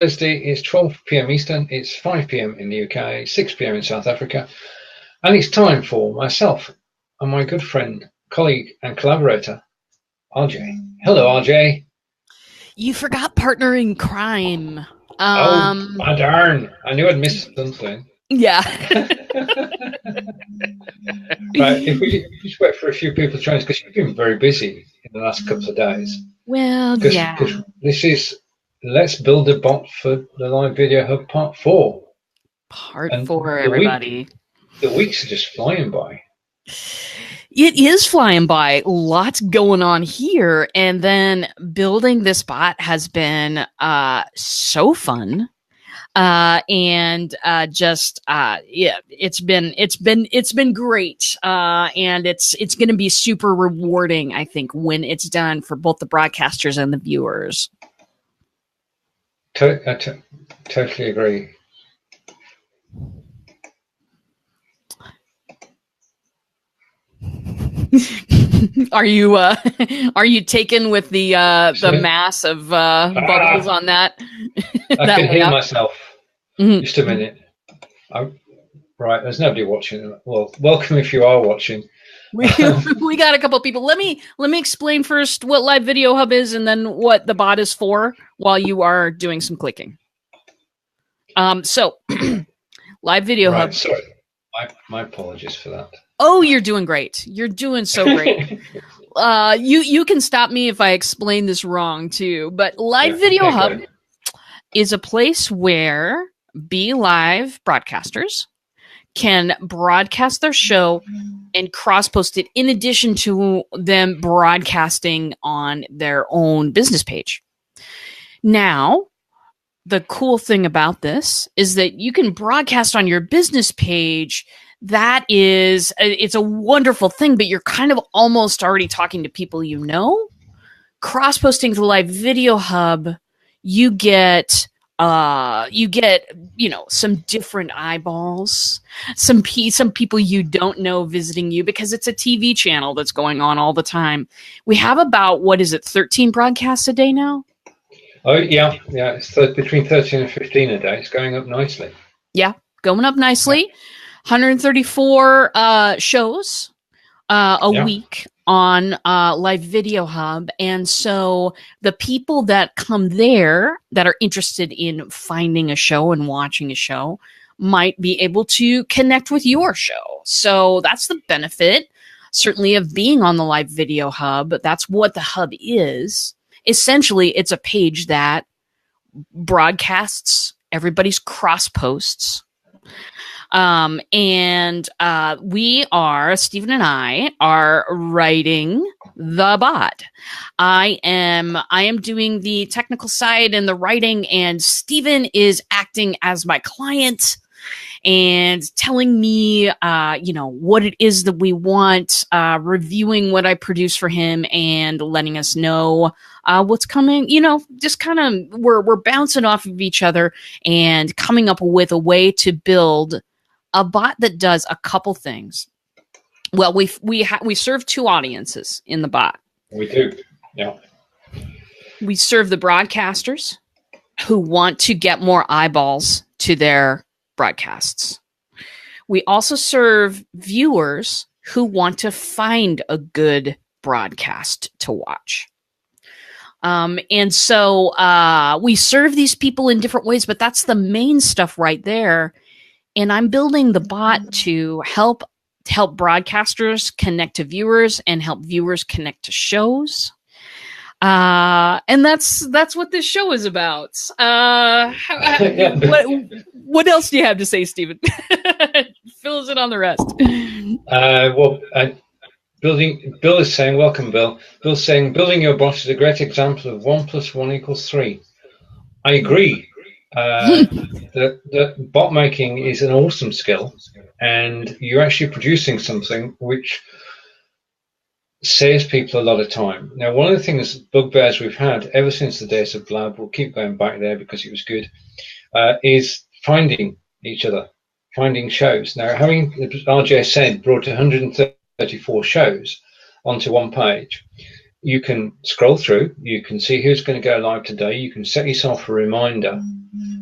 Thursday. It's 12 p.m. Eastern. It's 5 p.m. in the UK, 6 p.m. in South Africa. And it's time for myself and my good friend, colleague, and collaborator, RJ. Hello, RJ. You forgot partner in crime. Oh, darn. I knew I'd missed something. Yeah. Right, if we just wait for a few people to join us, because you've been very busy in the last couple of days. Well, yeah. Because this is Let's Build a Bot for the Live Video Hub Part 4. Part 4, everybody. The weeks are just flying by. It is flying by. Lots going on here. And then building this bot has been so fun. Yeah, it's been great. And it's going to be super rewarding, I think, when it's done for both the broadcasters and the viewers. I totally agree. Are you taken with the mass of bubbles on that? I can hear myself. Mm-hmm. Just a minute. Right, there's nobody watching. Well, welcome if you are watching. We got a couple people. Let me explain first what Live Video Hub is, and then what the bot is for, while you are doing some clicking. So Live Video Hub. Sorry, my apologies for that. Oh, you're doing great. You're doing so great. You can stop me if I explain this wrong too. But Live Video Hub is a place where BLive broadcasters can broadcast their show and cross-post it in addition to them broadcasting on their own business page. Now, the cool thing about this is that you can broadcast on your business page. It's a wonderful thing, but you're kind of almost already talking to people you know. Cross-posting to the Live Video Hub, you get some different eyeballs, some people you don't know visiting you, because it's a TV channel that's going on all the time. We have about, 13 broadcasts a day now? Oh, yeah. It's between 13 and 15 a day. It's going up nicely. Yeah, going up nicely. 134 shows a week on Live Video Hub. And so the people that come there that are interested in finding a show and watching a show might be able to connect with your show. So that's the benefit, certainly, of being on the Live Video Hub. That's what the hub is. Essentially, it's a page that broadcasts everybody's cross posts. Stephen and I are writing the bot. I am doing the technical side and the writing, and Stephen is acting as my client and telling me, what it is that we want, reviewing what I produce for him and letting us know, what's coming, just kind of, we're bouncing off of each other and coming up with a way to build a bot that does a couple things. Well, we serve two audiences in the bot. We do, yeah. We serve the broadcasters who want to get more eyeballs to their broadcasts. We also serve viewers who want to find a good broadcast to watch. And so we serve these people in different ways, but that's the main stuff right there. And I'm building the bot to help broadcasters connect to viewers and help viewers connect to shows. And that's what this show is about. What else do you have to say, Stephen? Fill us in on the rest. Bill is saying, welcome, Bill. Bill's saying, building your bot is a great example of 1 + 1 = 3. I agree. The bot making is an awesome skill, and you're actually producing something which saves people a lot of time. Now, one of the things, bugbears we've had ever since the days of Blab, we'll keep going back there because it was good, is finding each other, finding shows. Now, having, as RJ said, brought 134 shows onto one page, you can scroll through, you can see who's going to go live today, you can set yourself a reminder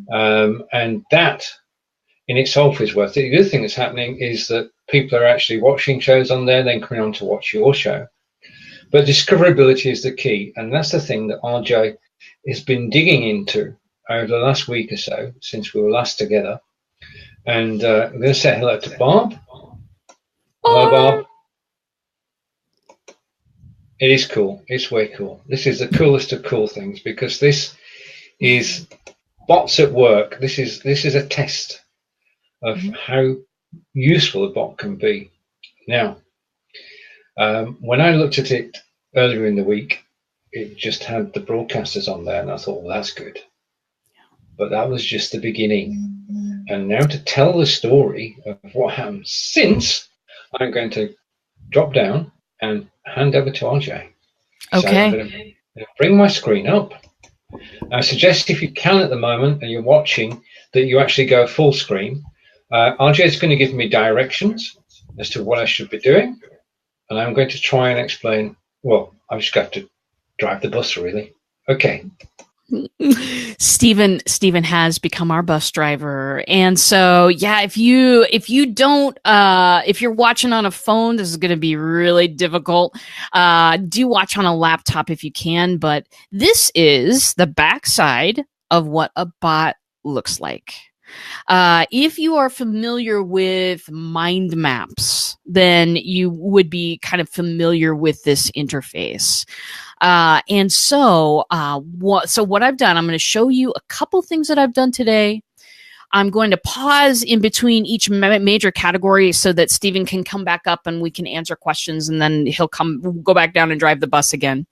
And that in itself is worth it. The other thing that's happening is that people are actually watching shows on there, then coming on to watch your show. But discoverability is the key, and that's the thing that RJ has been digging into over the last week or so since we were last together. And I'm going to say hello to Barb. Hello, Barb. It is cool. It's way cool. This is the coolest of cool things, because this is bots at work. This is a test of how useful a bot can be. Now, when I looked at it earlier in the week, it just had the broadcasters on there, and I thought, well, that's good. But that was just the beginning. And now to tell the story of what happened since, I'm going to drop down and hand over to RJ. Okay. So I'm going to bring my screen up. I suggest if you can at the moment and you're watching that you actually go full screen. RJ is going to give me directions as to what I should be doing. And I'm going to try and explain. Well, I'm just going to drive the bus, really. Okay. Steven has become our bus driver. And so, yeah, if you're watching on a phone, this is going to be really difficult. Do watch on a laptop if you can, but this is the backside of what a bot looks like. If you are familiar with mind maps, then you would be kind of familiar with this interface. And so what I've done, I'm going to show you a couple things that I've done today. I'm going to pause in between each major category so that Steven can come back up and we can answer questions, and then he'll go back down and drive the bus again.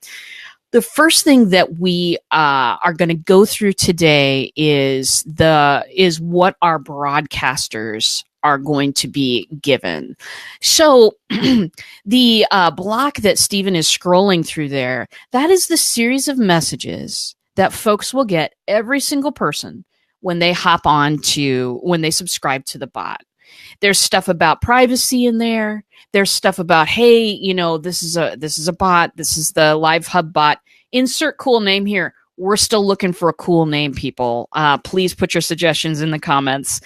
The first thing that we are going to go through today is what our broadcasters are going to be given. So the block that Steven is scrolling through there, that is the series of messages that folks will get, every single person, when they when they subscribe to the bot. There's stuff about privacy in there. There's stuff about, hey, this is a bot. This is the LiveHub bot. Insert cool name here. We're still looking for a cool name, people. Please put your suggestions in the comments.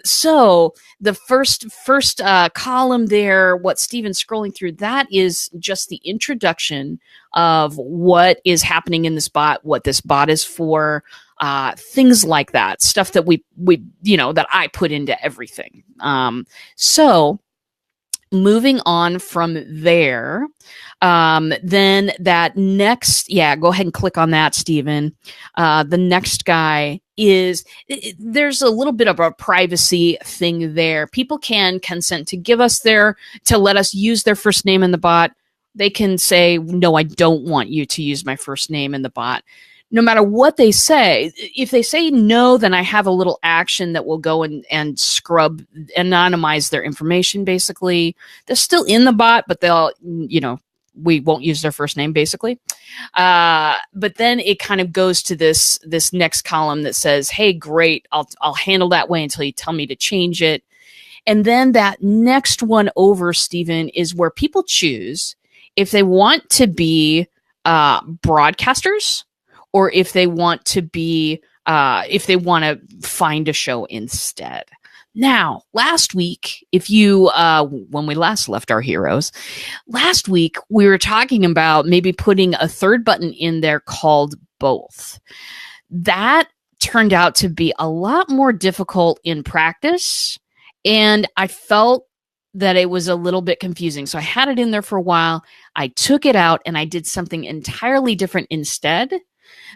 So the first column there, what Steven's scrolling through, that is just the introduction of what is happening in this bot, what this bot is for, things like that, stuff that we that I put into everything. So moving on from there, then that next, go ahead and click on that, Steven. The next guy there's a little bit of a privacy thing there. People can consent to let us use their first name in the bot. They can say, no, I don't want you to use my first name in the bot. No matter what they say, if they say no, then I have a little action that will go and scrub, anonymize their information, basically. They're still in the bot, but they'll, we won't use their first name, basically. But then it kind of goes to this next column that says, hey, great, I'll handle that way until you tell me to change it. And then that next one over, Steven, is where people choose if they want to be broadcasters, or if they want to be, if they want to find a show instead. Now, last week, when we last left our heroes, last week we were talking about maybe putting a third button in there called both. That turned out to be a lot more difficult in practice, and I felt that it was a little bit confusing. So I had it in there for a while. I took it out and I did something entirely different instead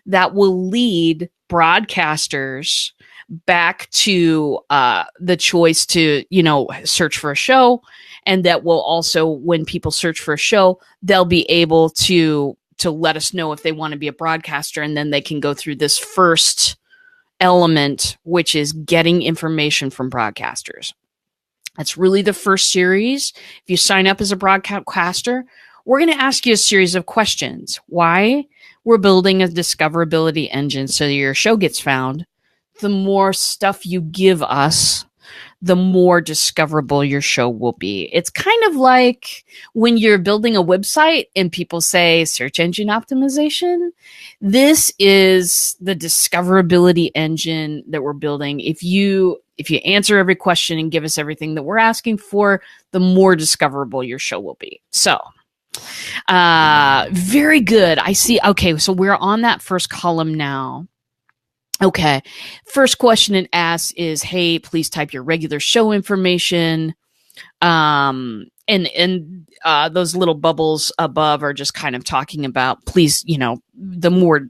that will lead broadcasters back to the choice to, search for a show. And that will also, when people search for a show, they'll be able to let us know if they want to be a broadcaster. And then they can go through this first element, which is getting information from broadcasters. That's really the first series. If you sign up as a broadcaster, we're going to ask you a series of questions. Why? We're building a discoverability engine so your show gets found. The more stuff you give us, the more discoverable your show will be. It's kind of like when you're building a website and people say search engine optimization. This is the discoverability engine that we're building. If you answer every question and give us everything that we're asking for, the more discoverable your show will be. So, very good. I see. Okay, so we're on that first column now. Okay. First question it asks is, hey, please type your regular show information. And those little bubbles above are just kind of talking about, please, the more,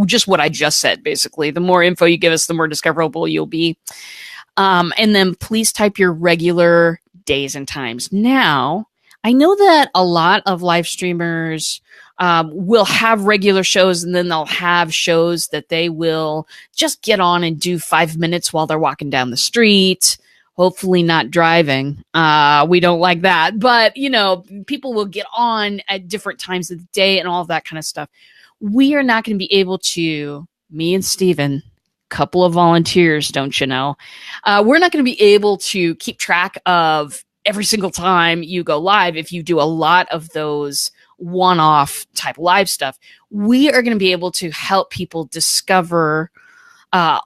just what I just said, basically, the more info you give us, the more discoverable you'll be. And then please type your regular days and times. Now, I know that a lot of live streamers will have regular shows, and then they'll have shows that they will just get on and do 5 minutes while they're walking down the street, hopefully not driving. We don't like that. But, people will get on at different times of the day and all of that kind of stuff. We are not going to be able to, me and Steven, couple of volunteers, don't you know? We're not going to be able to keep track of every single time you go live. If you do a lot of those one-off type live stuff, we are going to be able to help people discover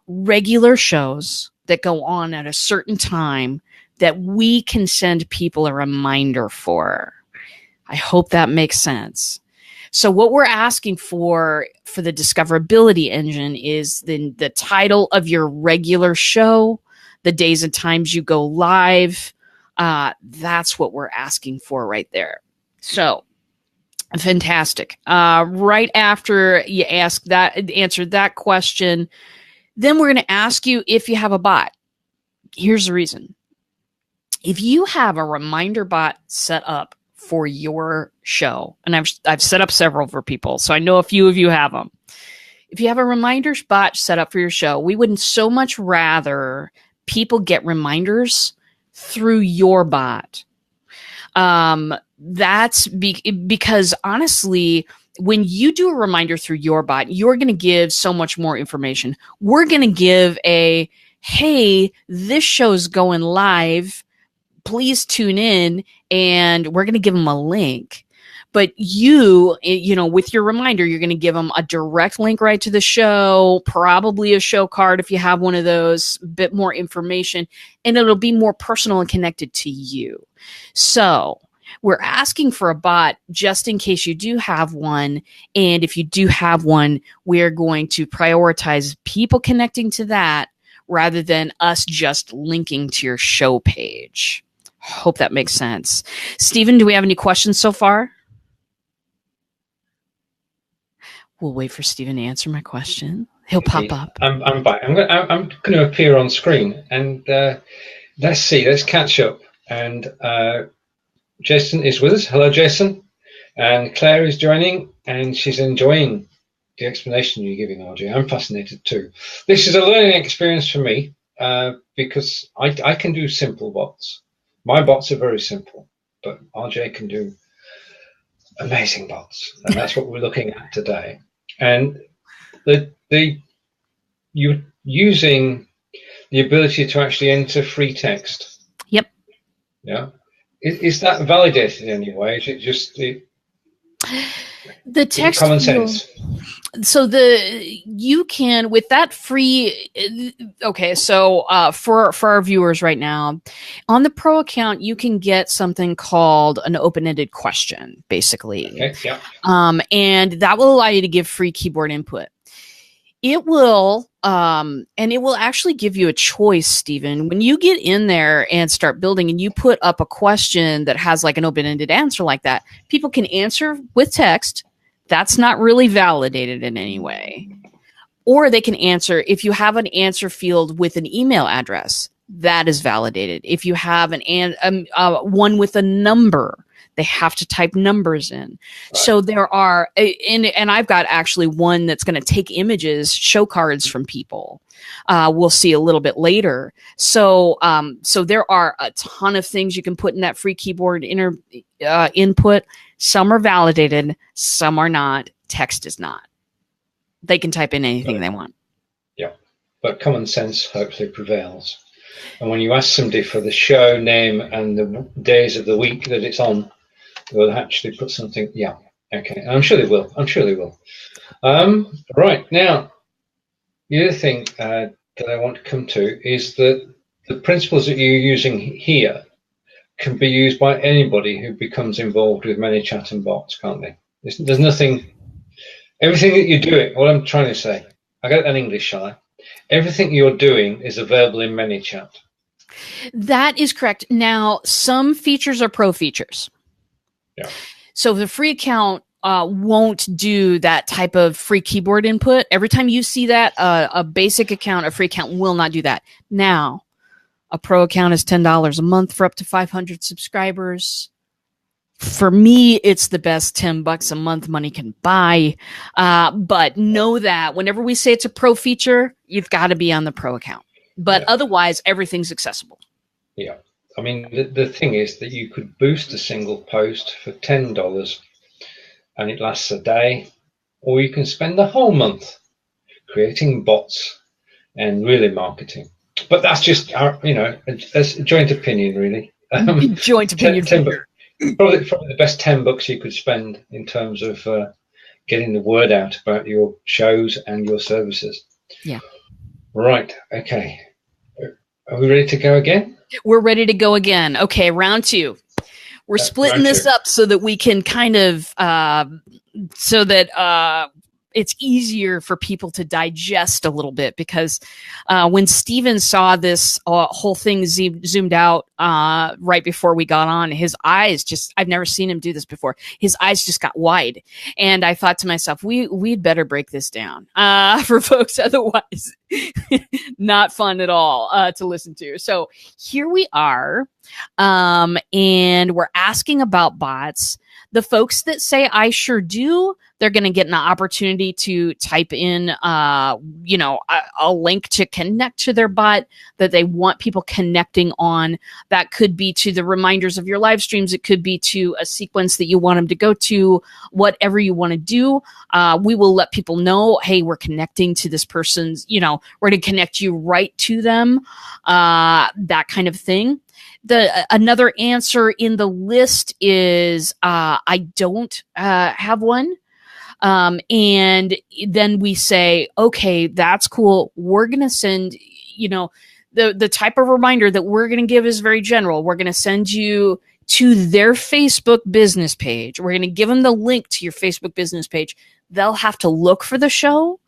regular shows that go on at a certain time that we can send people a reminder for. I hope that makes sense. So what we're asking for the discoverability engine is the title of your regular show, the days and times you go live. That's what we're asking for right there. So fantastic. Right after you answered that question, then we're going to ask you if you have a bot. Here's the reason. If you have a reminder bot set up for your show, and I've set up several for people, so I know a few of you have them. If you have a reminders bot set up for your show, we wouldn't so much rather people get reminders through your bot. That's because honestly, when you do a reminder through your bot, you're going to give so much more information. We're going to give hey, this show's going live. Please tune in, and we're going to give them a link. But with your reminder, you're going to give them a direct link right to the show, probably a show card if you have one of those, a bit more information, and it'll be more personal and connected to you. So we're asking for a bot just in case you do have one. And if you do have one, we're going to prioritize people connecting to that rather than us just linking to your show page. Hope that makes sense. Steven, do we have any questions so far? We'll wait for Steven to answer my question. He'll pop up. I'm back. I'm going to appear on screen, and let's see. Let's catch up. And Jason is with us. Hello, Jason. And Claire is joining, and she's enjoying the explanation you're giving, RJ. I'm fascinated too. This is a learning experience for me because I can do simple bots. My bots are very simple, but RJ can do amazing bots, and that's what we're looking at today. And you're using the ability to actually enter free text. Yep. Yeah. Is that validated in any way? Is it just the text common sense? So you can with that free. Okay, so for our viewers right now, on the Pro account, you can get something called an open-ended question, basically. Okay, yeah. And that will allow you to give free keyboard input. It will, and it will actually give you a choice, Steven. When you get in there and start building and you put up a question that has like an open-ended answer like that, people can answer with text. That's not really validated in any way. Or they can answer, if you have an answer field with an email address, that is validated. If you have one with a number, they have to type numbers in. Right. So there are, and I've got actually one that's going to take images, show cards from people. We'll see a little bit later. So there are a ton of things you can put in that free keyboard input. Some are validated, some are not. Text is not. They can type in anything they want. Yeah, but common sense hopefully prevails. And when you ask somebody for the show name and the days of the week that it's on, they'll actually put something. Yeah, okay. And I'm sure they will. I'm sure they will. Right now, the other thing that I want to come to is that the principles that you're using here can be used by anybody who becomes involved with ManyChat and bots, can't they? There's nothing. Everything that you're doing. What I'm trying to say, I got it in English, shall I? Everything you're doing is available in ManyChat. That is correct. Now, some features are pro features. Yeah. So the free account won't do that type of free keyboard input. Every time you see that, a basic account, a free account will not do that. Now, a pro account is $10 a month for up to 500 subscribers. For me, it's the best $10 a month money can buy. But know that whenever we say it's a pro feature, you've got to be on the pro account. But otherwise, everything's accessible. Yeah. I mean, the thing is that you could boost a single post for $10 and it lasts a day, or you can spend the whole month creating bots and really marketing. But that's just our, that's a joint opinion, really. Joint opinion. Probably the best $10 you could spend in terms of getting the word out about your shows and your services. Yeah. Right. Okay. Are we ready to go again? We're ready to go again. Okay, round two. We're splitting this up so that we can kind of so that it's easier for people to digest a little bit, because when Steven saw this whole thing zoomed out right before we got on, his eyes just, I've never seen him do this before. His eyes just got wide. And I thought to myself, we'd better break this down for folks. Otherwise, not fun at all to listen to. So here we are. And we're asking about bots. The folks that say I sure do, they're going to get an opportunity to type in, a link to connect to their bot that they want people connecting on. That could be to the reminders of your live streams. It could be to a sequence that you want them to go to, whatever you want to do. We will let people know, hey, we're connecting to this person's, we're going to connect you right to them, that kind of thing. Another answer in the list is I don't have one. And then we say, okay, that's cool. We're going to send, the type of reminder that we're going to give is very general. We're going to send you to their Facebook business page. We're going to give them the link to your Facebook business page. They'll have to look for the show.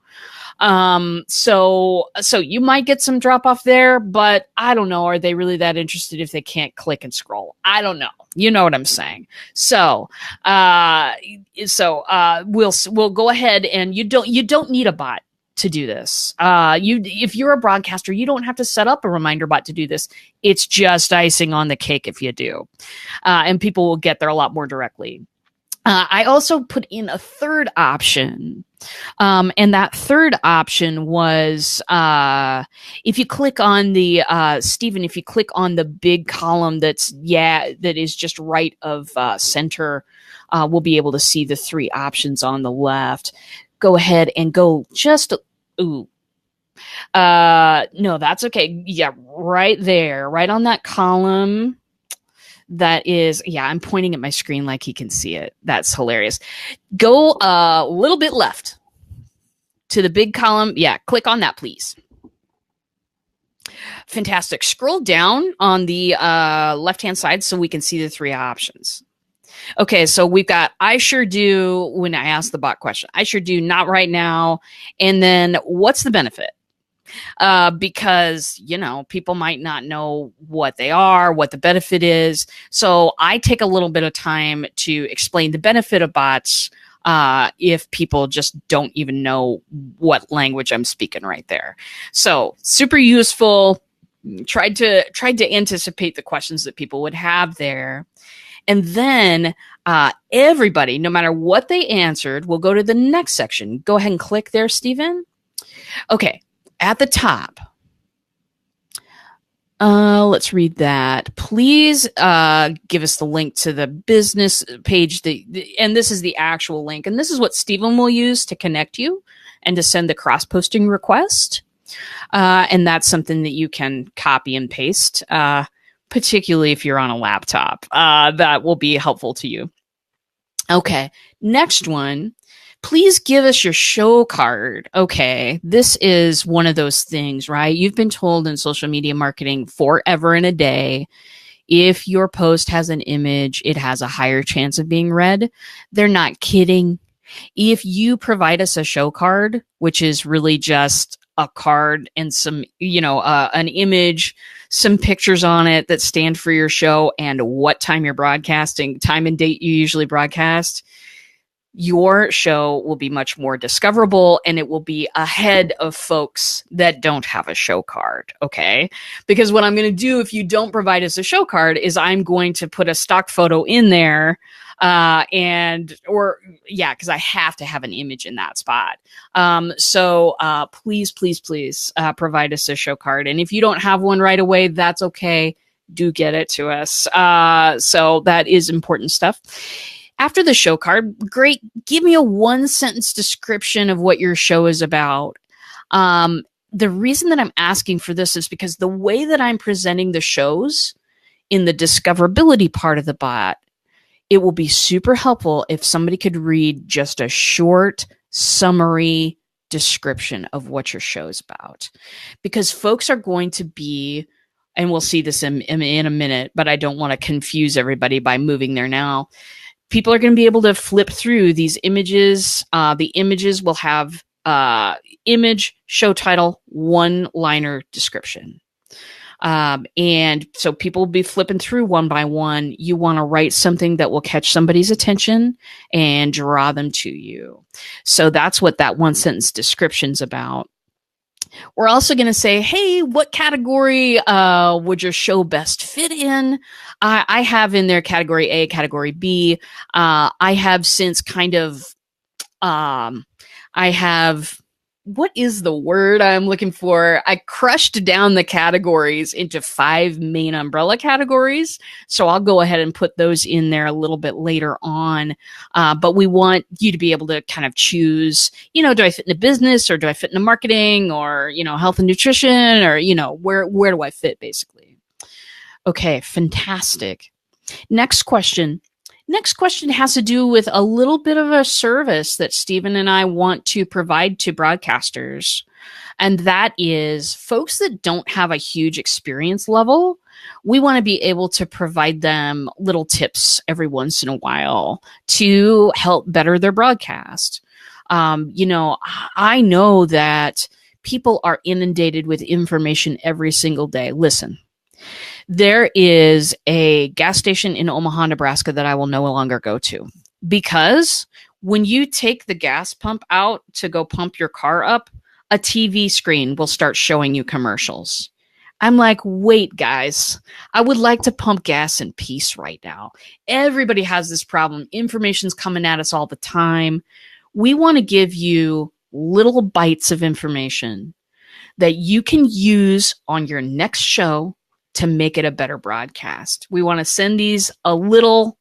So you might get some drop off there, but I don't know. Are they really that interested if they can't click and scroll? I don't know. You know what I'm saying? So we'll go ahead, and you don't need a bot to do this. If you're a broadcaster, you don't have to set up a reminder bot to do this. It's just icing on the cake if you do. And people will get there a lot more directly. I also put in a third option. And that third option was, if you click on the, Steven, if you click on the big column that is just right of center, we'll be able to see the three options on the left. Go ahead and go just, no, that's okay. Yeah, right there, right on that column. That is, I'm pointing at my screen like he can see it. That's hilarious. Go a little bit left to the big column. Yeah, click on that, please. Fantastic. Scroll down on the left-hand side so we can see the three options. Okay, so we've got I sure do when I ask the bot question. I sure do, not right now. And then what's the benefit? Because, people might not know what they are, what the benefit is. So I take a little bit of time to explain the benefit of bots if people just don't even know what language I'm speaking right there. So super useful. Tried to anticipate the questions that people would have there. And then everybody, no matter what they answered, will go to the next section. Go ahead and click there, Steven. Okay. At the top, let's read that. Please give us the link to the business page. And this is the actual link. And this is what Steven will use to connect you and to send the cross-posting request. And that's something that you can copy and paste, particularly if you're on a laptop. That will be helpful to you. Okay, next one. Please give us your show card. Okay, this is one of those things, right? You've been told in social media marketing forever and a day, if your post has an image, it has a higher chance of being read. They're not kidding. If you provide us a show card, which is really just a card and some, an image, some pictures on it that stand for your show and what time you're broadcasting, time and date you usually broadcast, your show will be much more discoverable and it will be ahead of folks that don't have a show card. Okay. Because what I'm going to do if you don't provide us a show card is I'm going to put a stock photo in there. Because I have to have an image in that spot. So please provide us a show card. And if you don't have one right away, that's okay. Do get it to us. So that is important stuff. After the show card, great. Give me a 1-sentence description of what your show is about. The reason that I'm asking for this is because the way that I'm presenting the shows in the discoverability part of the bot, it will be super helpful if somebody could read just a short summary description of what your show is about. Because folks are going to be, and we'll see this in a minute, but I don't want to confuse everybody by moving there now. People are going to be able to flip through these images. The images will have image, show title, one-liner description. And so people will be flipping through one by one. You want to write something that will catch somebody's attention and draw them to you. So that's what that 1-sentence description's about. We're also going to say, hey, what category would your show best fit in? I have in there category A, category B. I have since kind of, what is the word I'm looking for? I crushed down the categories into 5 main umbrella categories. So I'll go ahead and put those in there a little bit later on. But we want you to be able to kind of choose, do I fit into business or do I fit into marketing or, health and nutrition or, where do I fit basically? Okay, fantastic. Next question. Next question has to do with a little bit of a service that Steven and I want to provide to broadcasters. And that is folks that don't have a huge experience level. We want to be able to provide them little tips every once in a while to help better their broadcast. I know that people are inundated with information every single day. Listen. There is a gas station in Omaha, Nebraska that I will no longer go to because when you take the gas pump out to go pump your car up, a TV screen will start showing you commercials. I'm like, wait, guys, I would like to pump gas in peace right now. Everybody has this problem. Information's coming at us all the time. We want to give you little bites of information that you can use on your next show to make it a better broadcast. We want to send these a little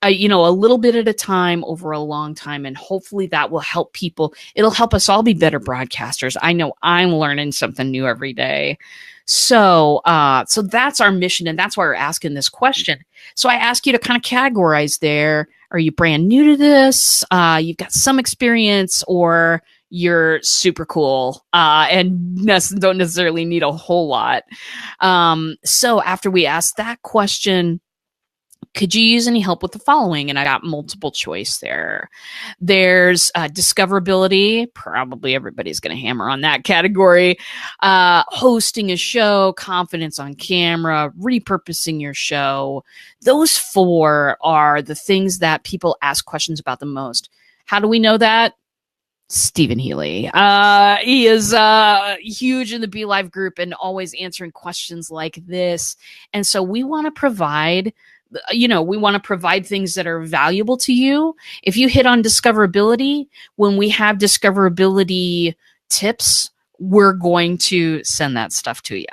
bit at a time over a long time. And hopefully that will help people. It'll help us all be better broadcasters. I know I'm learning something new every day. So that's our mission. And that's why we're asking this question. So I ask you to kind of categorize there. Are you brand new to this? You've got some experience, or you're super cool and don't necessarily need a whole lot. So after we ask that question, could you use any help with the following? And I got multiple choice there. There's discoverability. Probably everybody's going to hammer on that category. Hosting a show, confidence on camera, repurposing your show. Those 4 are the things that people ask questions about the most. How do we know that? Steven Healey. He is huge in the BLIFe group and always answering questions like this. And so we want to provide things that are valuable to you. If you hit on discoverability, when we have discoverability tips, we're going to send that stuff to you.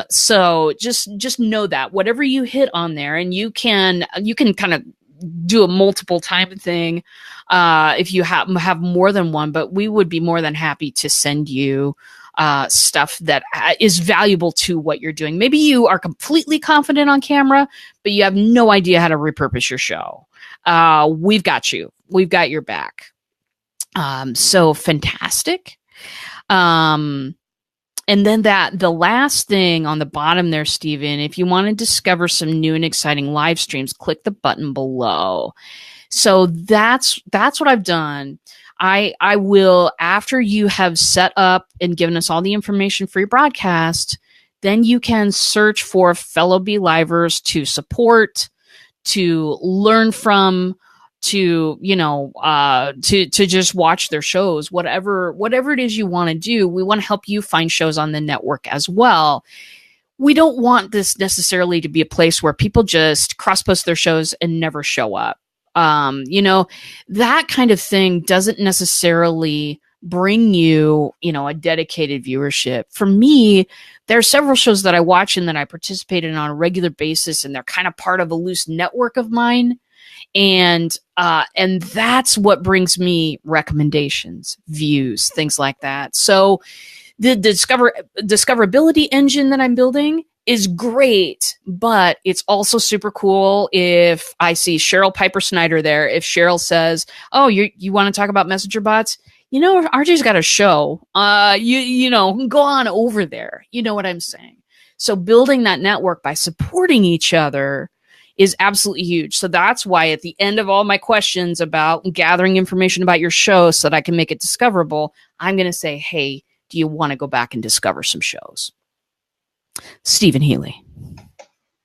So just know that whatever you hit on there, and you can kind of do a multiple time thing if you have more than one, but we would be more than happy to send you stuff that is valuable to what you're doing. Maybe you are completely confident on camera, but you have no idea how to repurpose your show. We've got you. We've got your back. So fantastic. And then the last thing on the bottom there, Steven, if you want to discover some new and exciting live streams, click the button below. So that's what I've done. I will, after you have set up and given us all the information for your broadcast, then you can search for fellow BLivers to support, to learn from, to, to just watch their shows, whatever it is you want to do. We want to help you find shows on the network as well. We don't want this necessarily to be a place where people just cross-post their shows and never show up. That kind of thing doesn't necessarily bring you, a dedicated viewership. For me, there are several shows that I watch and that I participate in on a regular basis, and they're kind of part of a loose network of mine. And that's what brings me recommendations, views, things like that. So the discoverability engine that I'm building is great, but it's also super cool if I see Cheryl Piper Snyder there. If Cheryl says, "Oh, you want to talk about messenger bots? RJ's got a show. Go on over there." You know what I'm saying? So building that network by supporting each other is absolutely huge. So that's why at the end of all my questions about gathering information about your show so that I can make it discoverable, I'm going to say, hey, do you want to go back and discover some shows? Steven Healey.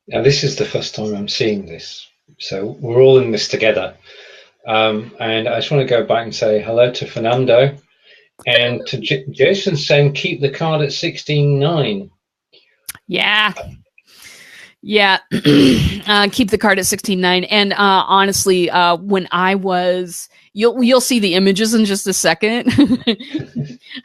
Now, this is the first time I'm seeing this. So we're all in this together. And I just want to go back and say hello to Fernando and to Jason saying, keep the card at 16.9. Yeah. Yeah. Keep the card at 16.9. And honestly, when I was, you'll see the images in just a second.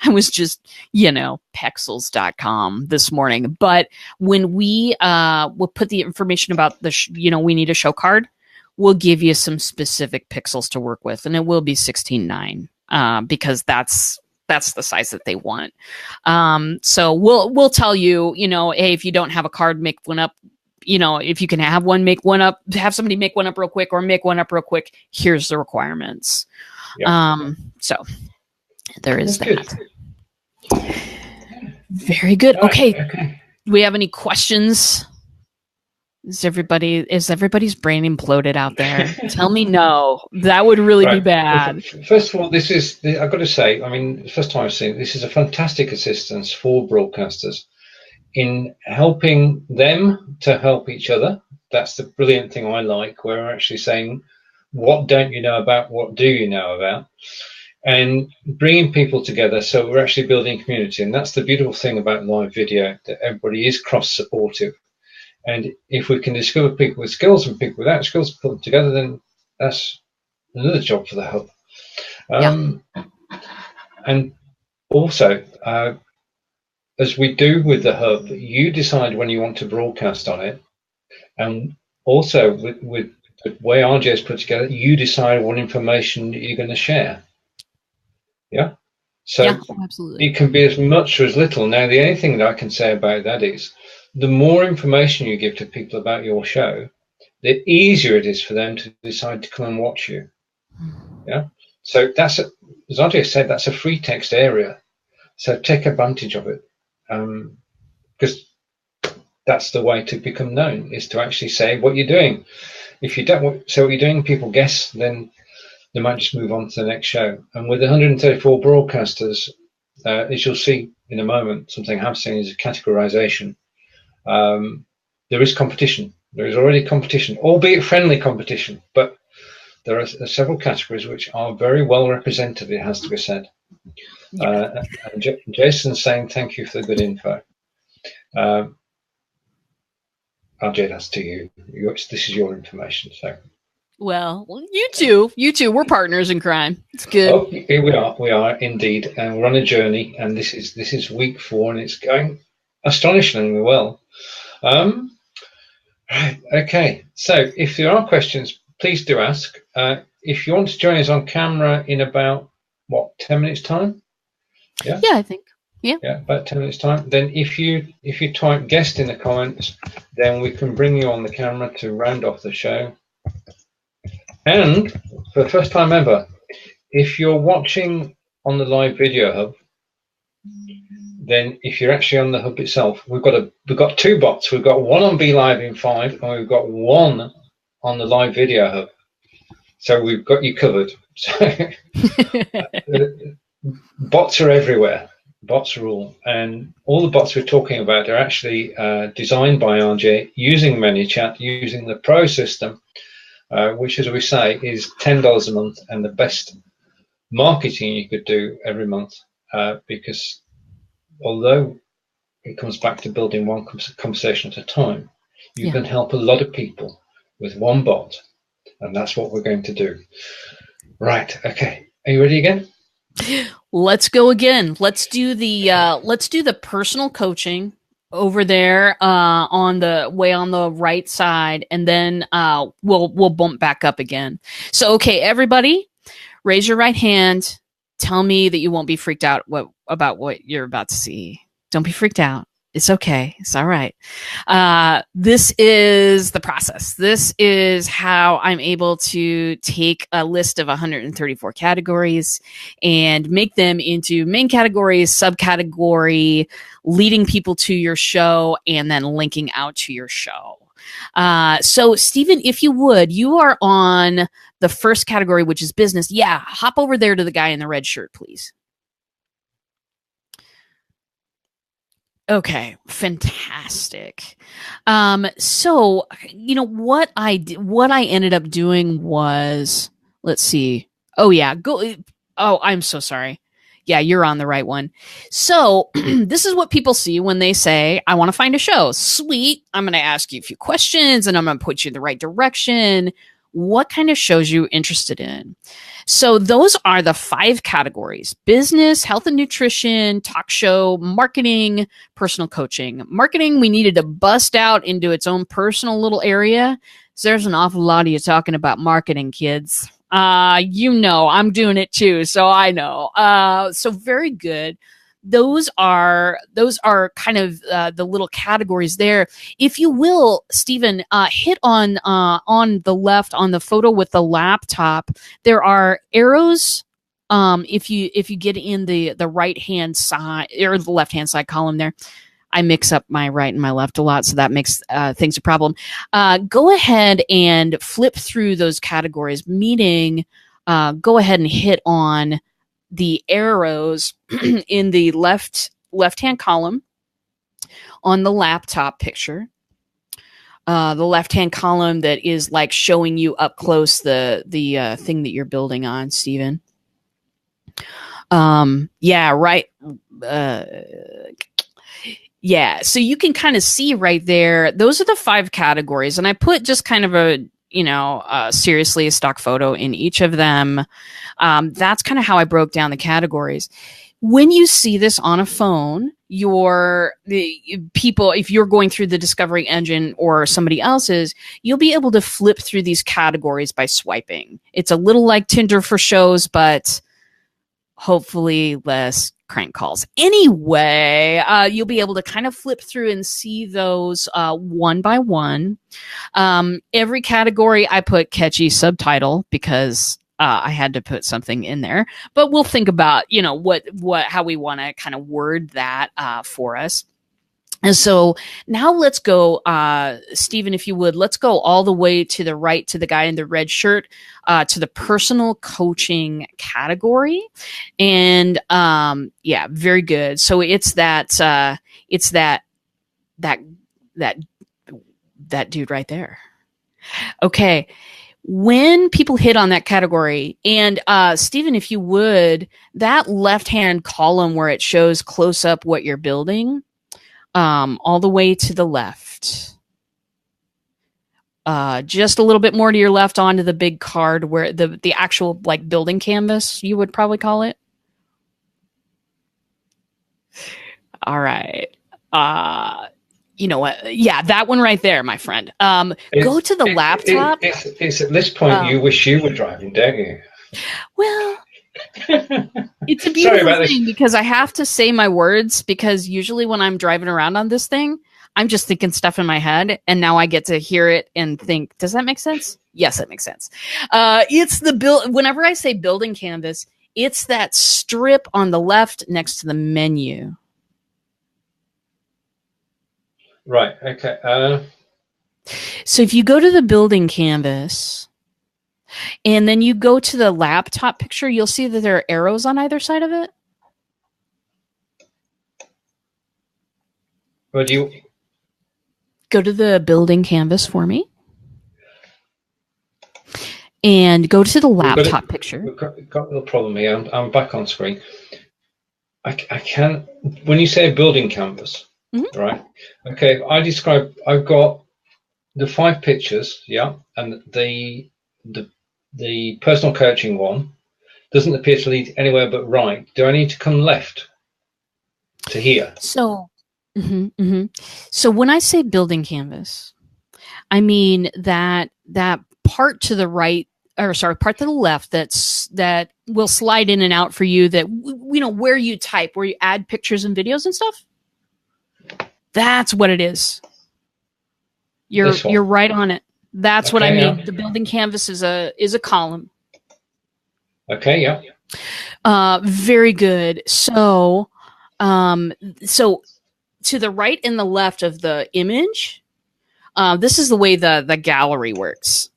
I was just, pexels.com this morning. But when we will put the information about we need a show card, we'll give you some specific pixels to work with. And it will be 16.9 because that's the size that they want. So we'll tell you, hey, if you don't have a card, make one up. If you can have one, make one up, have somebody make one up real quick or make one up real quick. Here's the requirements. Yep. So there is that. Good. Very good. Okay. Do we have any questions? Is everybody's brain imploded out there? Tell me no. That would really be bad. First of all, I've got to say, the first time I've seen it, this is a fantastic assistance for broadcasters in helping them to help each other. That's the brilliant thing I like, where we're actually saying, what don't you know about, what do you know about, and bringing people together. So we're actually building community, and that's the beautiful thing about live video, that everybody is cross-supportive. And if we can discover people with skills and people without skills, put them together, then that's another job for the hub. And also, as we do with the hub, you decide when you want to broadcast on it. And also with the way RJ is put together, you decide what information you're going to share. Yeah. So absolutely. It can be as much or as little. Now, the only thing that I can say about that is the more information you give to people about your show, the easier it is for them to decide to come and watch you. Yeah. So as RJ said, that's a free text area. So take advantage of it. Because that's the way to become known, is to actually say what you're doing. If you don't say what you're doing, people guess, then they might just move on to the next show. And with 134 broadcasters, as you'll see in a moment, something I have seen is a categorization. There is competition. There is already competition, albeit friendly competition, but there are several categories which are very well represented, it has to be said. And Jason's saying thank you for the good info. RJ, that's to you. This is your information. So, well, you too. We're partners in crime. It's good. Oh, here we are. We are indeed, and we're on a journey. And this is week 4, and it's going astonishingly well. Right. Okay. So, if there are questions, please do ask. If you want to join us on camera in about 10 minutes time? Yeah, I think. Yeah. About 10 minutes time. Then if you type guest in the comments, then we can bring you on the camera to round off the show. And for the first time ever, if you're watching on the live video hub, then if you're actually on the hub itself, we've got two bots. We've got one on BLive in 5, and we've got one on the live video hub. So we've got you covered. So bots are everywhere. Bots rule, and all the bots we're talking about are actually designed by RJ using ManyChat, using the Pro system, which, as we say, is $10 a month and the best marketing you could do every month, because although it comes back to building one conversation at a time, you can help a lot of people with one bot, and that's what we're going to do. Right, okay, are you ready again? Let's go again. Let's do the personal coaching over there on the right side, and then we'll bump back up again. So okay, everybody, raise your right hand. Tell me that you won't be freaked out about what you're about to see. Don't be freaked out. It's okay. It's all right. This is the process. This is how I'm able to take a list of 134 categories and make them into main categories, subcategory, leading people to your show, and then linking out to your show. So Steven, if you would, you are on the first category, which is business. Yeah. Hop over there to the guy in the red shirt, please. Okay, fantastic. So what I ended up doing was, let's see. Oh yeah, I'm so sorry. Yeah, you're on the right one. So this is what people see when they say, I want to find a show. Sweet. I'm going to ask you a few questions and I'm going to put you in the right direction. What kind of shows you interested in? So those are the 5 categories: business, health and nutrition, talk show, marketing, personal coaching. Marketing, we needed to bust out into its own personal little area. So there's an awful lot of you talking about marketing, kids. I'm doing it too, so I know. So very good. Those are kind of the little categories there. If you will, Steven, hit on the left on the photo with the laptop. There are arrows. If you get in the right hand side or the left hand side column there. I mix up my right and my left a lot, so that makes things a problem. Go ahead and flip through those categories, meaning go ahead and hit on the arrows in the left-hand column on the laptop picture. The left-hand column that is like showing you up close the thing that you're building on, Steven. Yeah, right. Yeah, so you can kind of see right there, those are the 5 categories. And I put just kind of seriously a stock photo in each of them. That's kind of how I broke down the categories. When you see this on a phone, if you're going through the discovery engine or somebody else's, you'll be able to flip through these categories by swiping. It's a little like Tinder for shows, but hopefully less crank calls. Anyway, you'll be able to kind of flip through and see those one by one. Every category I put catchy subtitle because I had to put something in there, but we'll think about, how we want to kind of word that for us. And so now let's go, Steven, if you would, let's go all the way to the right to the guy in the red shirt, to the personal coaching category. And yeah, very good. So it's that dude right there. Okay. When people hit on that category, and Steven, if you would, that left-hand column where it shows close up what you're building, all the way to the left. Just a little bit more to your left onto the big card where the actual like building canvas, you would probably call it. All right. You know what? Yeah, that one right there, my friend. Go to the laptop. It's at this point you wish you were driving, don't you? Well, It's a Sorry beautiful about thing this. because I have to say my words, because usually when I'm driving around on this thing, I'm just thinking stuff in my head, and now I get to hear it and think, does that make sense? Yes, it makes sense. It's the build. Whenever I say building canvas, it's that strip on the left next to the menu. Right. Okay. So if you go to the building canvas and then you go to the laptop picture, you'll see that there are arrows on either side of it. Well, do you Go to the building canvas for me and go to the laptop picture. We've got a little problem here. I'm back on screen. I can't. When you say building canvas, right? Okay. I've got the 5 pictures, yeah, and the personal coaching one doesn't appear to lead anywhere but right. Do I need to come left to here? So, so when I say building canvas, I mean that part to the right, or sorry, part to the left that will slide in and out for you. That where you type, where you add pictures and videos and stuff. That's what it is. You're right on it. That's what I mean. Yeah. The building canvas is a column. Okay. Yeah. Very good. So to the right and the left of the image, this is the way the gallery works.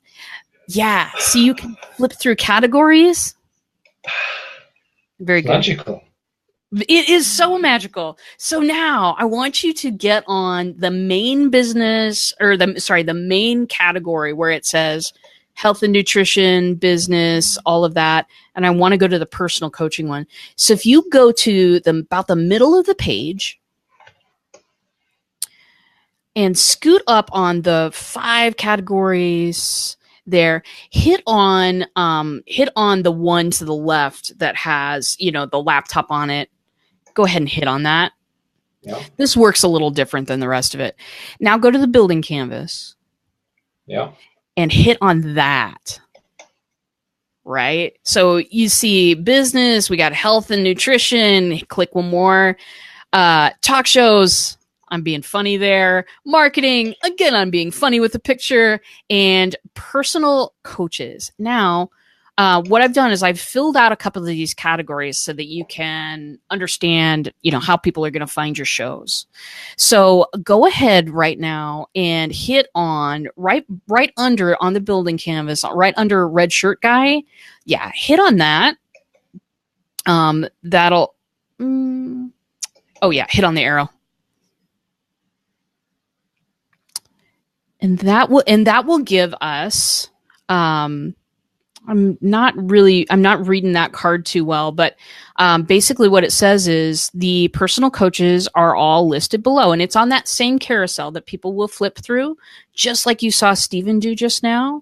Yeah. See, you can flip through categories. Very good. Magical. It is so magical. So now I want you to get on the main business, or the main category where it says health and nutrition, business, all of that. And I want to go to the personal coaching one. So if you go to about the middle of the page and scoot up on the 5 categories there, hit on the one to the left that has, the laptop on it. Go ahead and hit on that. Yeah. This works a little different than the rest of it. Now go to the building canvas. Yeah. And hit on that. Right? So you see business, we got health and nutrition. Click one more. Talk shows. I'm being funny there. Marketing. Again, I'm being funny with the picture. And personal coaches. Now, what I've done is I've filled out a couple of these categories so that you can understand, how people are going to find your shows. So go ahead right now and hit on right under on the building canvas, right under red shirt guy. Yeah, hit on that. That'll. Hit on the arrow. And that will give us. I'm not reading that card too well, but basically what it says is the personal coaches are all listed below, and it's on that same carousel that people will flip through, just like you saw Steven do just now.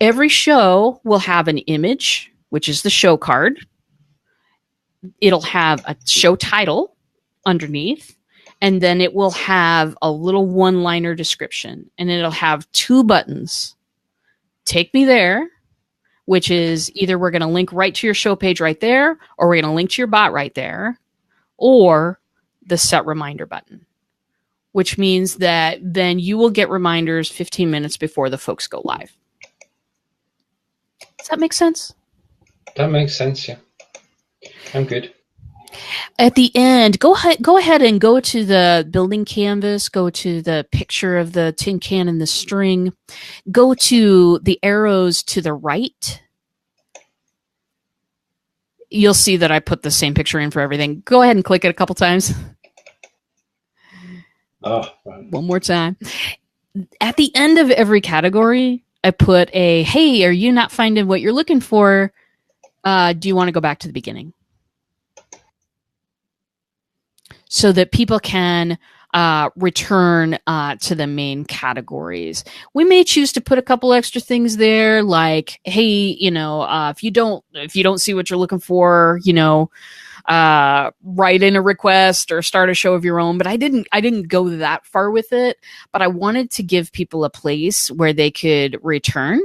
Every show will have an image, which is the show card. It'll have a show title underneath, and then it will have a little one-liner description, and it'll have 2 buttons. Take me there, which is either we're going to link right to your show page right there, or we're going to link to your bot right there, or the set reminder button, which means that then you will get reminders 15 minutes before the folks go live. Does that make sense? That makes sense, yeah. I'm good. At the end, go ahead and go to the building canvas, go to the picture of the tin can and the string, go to the arrows to the right. You'll see that I put the same picture in for everything. Go ahead and click it a couple times. Oh, right. One more time. At the end of every category, I put hey, are you not finding what you're looking for? Do you want to go back to the beginning? So that people can return to the main categories. We may choose to put a couple extra things there, like, hey, if you don't see what you're looking for, write in a request or start a show of your own. But I didn't go that far with it. But I wanted to give people a place where they could return.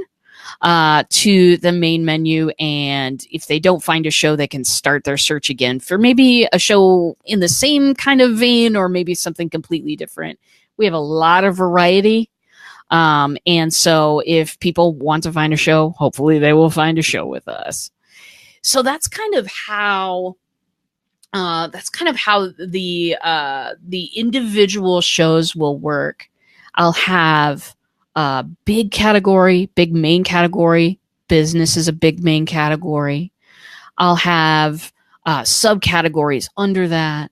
to the main menu. And if they don't find a show, they can start their search again for maybe a show in the same kind of vein or maybe something completely different. We have a lot of variety. And so if people want to find a show, hopefully they will find a show with us. So that's kind of how the individual shows will work. I'll have a big category, big main category. Business is a big main category. I'll have subcategories under that.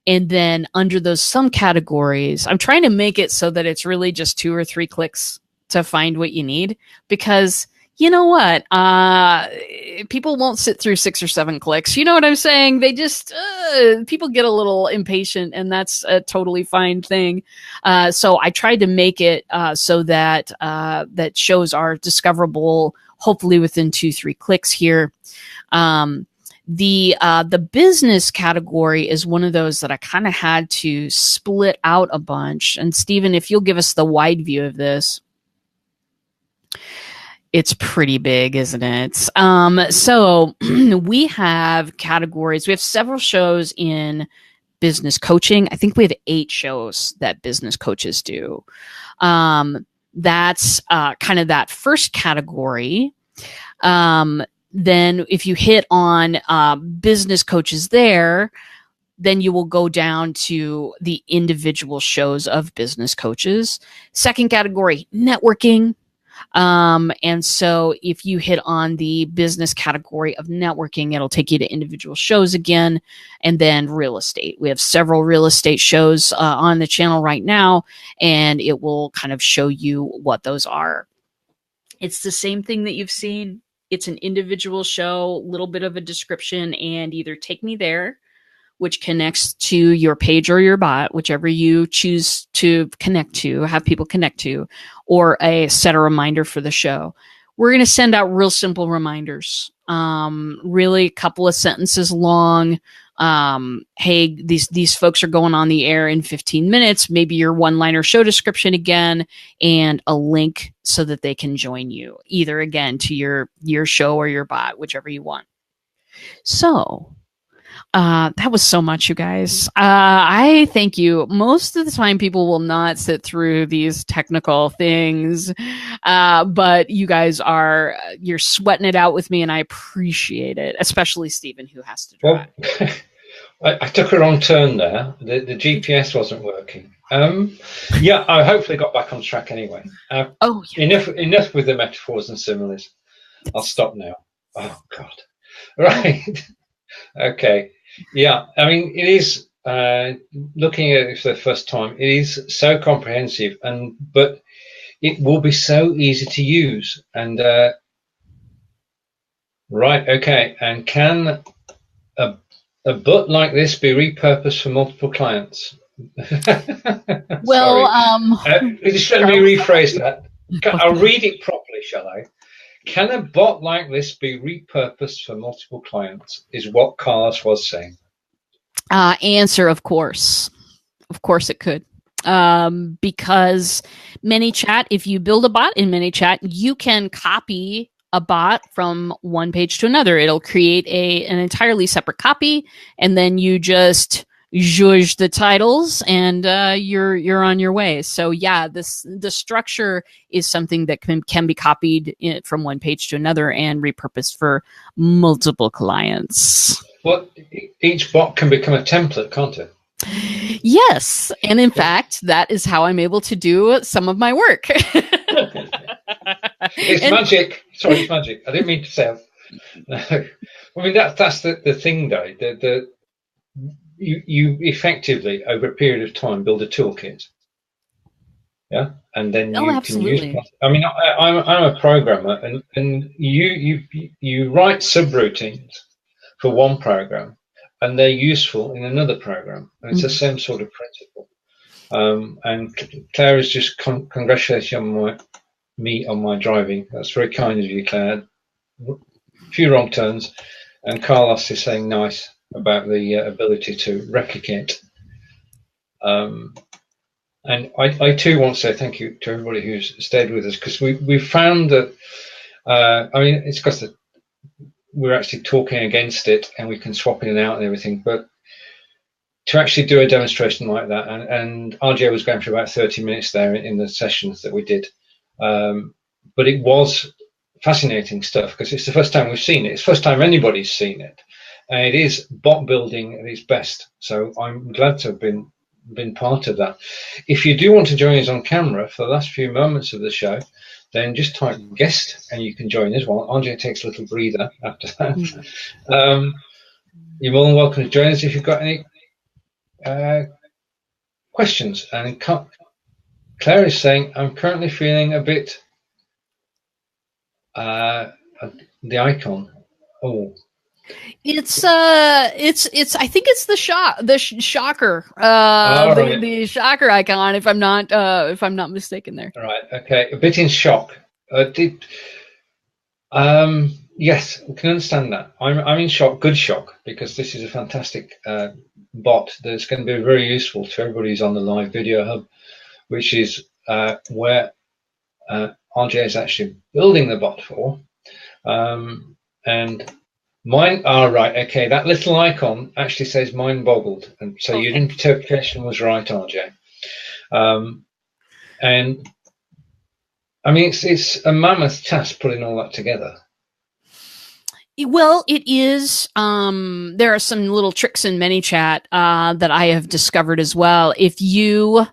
And then under those subcategories, I'm trying to make it so that it's really just 2 or 3 clicks to find what you need, because you know what? People won't sit through 6 or 7 clicks. You know what I'm saying? They just, people get a little impatient, and that's a totally fine thing. So I tried to make it so that that shows are discoverable, hopefully within 2-3 clicks here. The business category is one of those that I kind of had to split out a bunch. And Steven, if you'll give us the wide view of this. It's pretty big, isn't it? So we have categories. We have several shows in business coaching. I think we have 8 shows that business coaches do. That's kind of that first category. Then if you hit on business coaches there, then you will go down to the individual shows of business coaches. Second category, networking. And so if you hit on the business category of networking, it'll take you to individual shows again, and then real estate. We have several real estate shows on the channel right now, and it will kind of show you what those are. It's the same thing that you've seen. It's an individual show, little bit of a description, and either take me there, which connects to your page or your bot, whichever you choose to connect to, have people connect to, or set a reminder for the show. We're going to send out real simple reminders, really a couple of sentences long. Hey, these folks are going on the air in 15 minutes, maybe your one-liner show description again, and a link so that they can join you, either again to your show or your bot, whichever you want. So that was so much, you guys. I thank you. Most of the time, people will not sit through these technical things, but you guys you're sweating it out with me, and I appreciate it, especially Steven, who has to drive. Well, I took a wrong turn there. The GPS wasn't working. Yeah, I hopefully got back on track anyway. Yeah. Enough with the metaphors and similes. I'll stop now. Oh, God. Right. Okay. Yeah, I mean, it is, looking at it for the first time, it is so comprehensive, but it will be so easy to use. And right, okay. And can a bot like this be repurposed for multiple clients? Well, just let me rephrase that. I'll read it properly, shall I? Can a bot like this be repurposed for multiple clients, is what Carlos was saying. Answer, of course. Of course it could. Because ManyChat, if you build a bot in ManyChat, you can copy a bot from one page to another. It'll create an entirely separate copy, and then you just zhuzh the titles, and you're on your way. So yeah, the structure is something that can be copied from one page to another and repurposed for multiple clients. Well, each bot can become a template, can't it? Yes, and in fact, that is how I'm able to do some of my work. It's magic. Sorry, it's magic. I didn't mean to say. No. I mean that's the thing, though. You effectively, over a period of time, build a toolkit. Yeah, and then you can use. I mean, I'm a programmer, and you write subroutines for one program, and they're useful in another program. And it's the same sort of principle. And Claire has just congratulated me on my driving. That's very kind of you, Claire. A few wrong turns, and Carlos is saying nice. About the ability to replicate. And I too want to say thank you to everybody who's stayed with us, because we found that, I mean, it's because we're actually talking against it and we can swap in and out and everything, but to actually do a demonstration like that, and RJ was going for about 30 minutes there in the sessions that we did, but it was fascinating stuff, because it's the first time we've seen it. It's the first time anybody's seen it, and it is bot building at its best. So I'm glad to have been part of that. If you do want to join us on camera for the last few moments of the show, then just type guest and you can join us while RJ takes a little breather after that. You're more than welcome to join us if you've got any questions. And Claire is saying, I'm currently feeling a bit the icon. Oh, it's I think it's the shocker, right. the shocker icon, if I'm not mistaken there. Right. Okay. A bit in shock. Yes, we can understand that. I'm in shock, good shock, because this is a fantastic bot that's going to be very useful to everybody who's on the live video hub, which is where RJ is actually building the bot for. And mine, right, okay, that little icon actually says mind boggled, and so your interpretation was right, RJ. And I mean, it's a mammoth task putting all that together. Well, it is. There are some little tricks in ManyChat that I have discovered as well. If you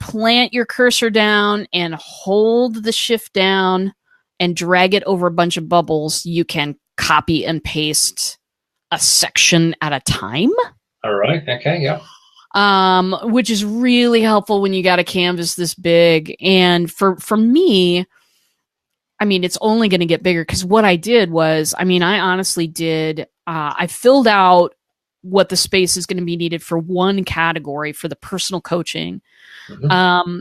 plant your cursor down and hold the shift down and drag it over a bunch of bubbles, you can copy and paste a section at a time. All right. Okay. Yeah. Which is really helpful when you got a canvas this big. And for me, I mean, it's only going to get bigger, because what I did was, I mean, I honestly did, I filled out what the space is going to be needed for one category for the personal coaching. Mm-hmm.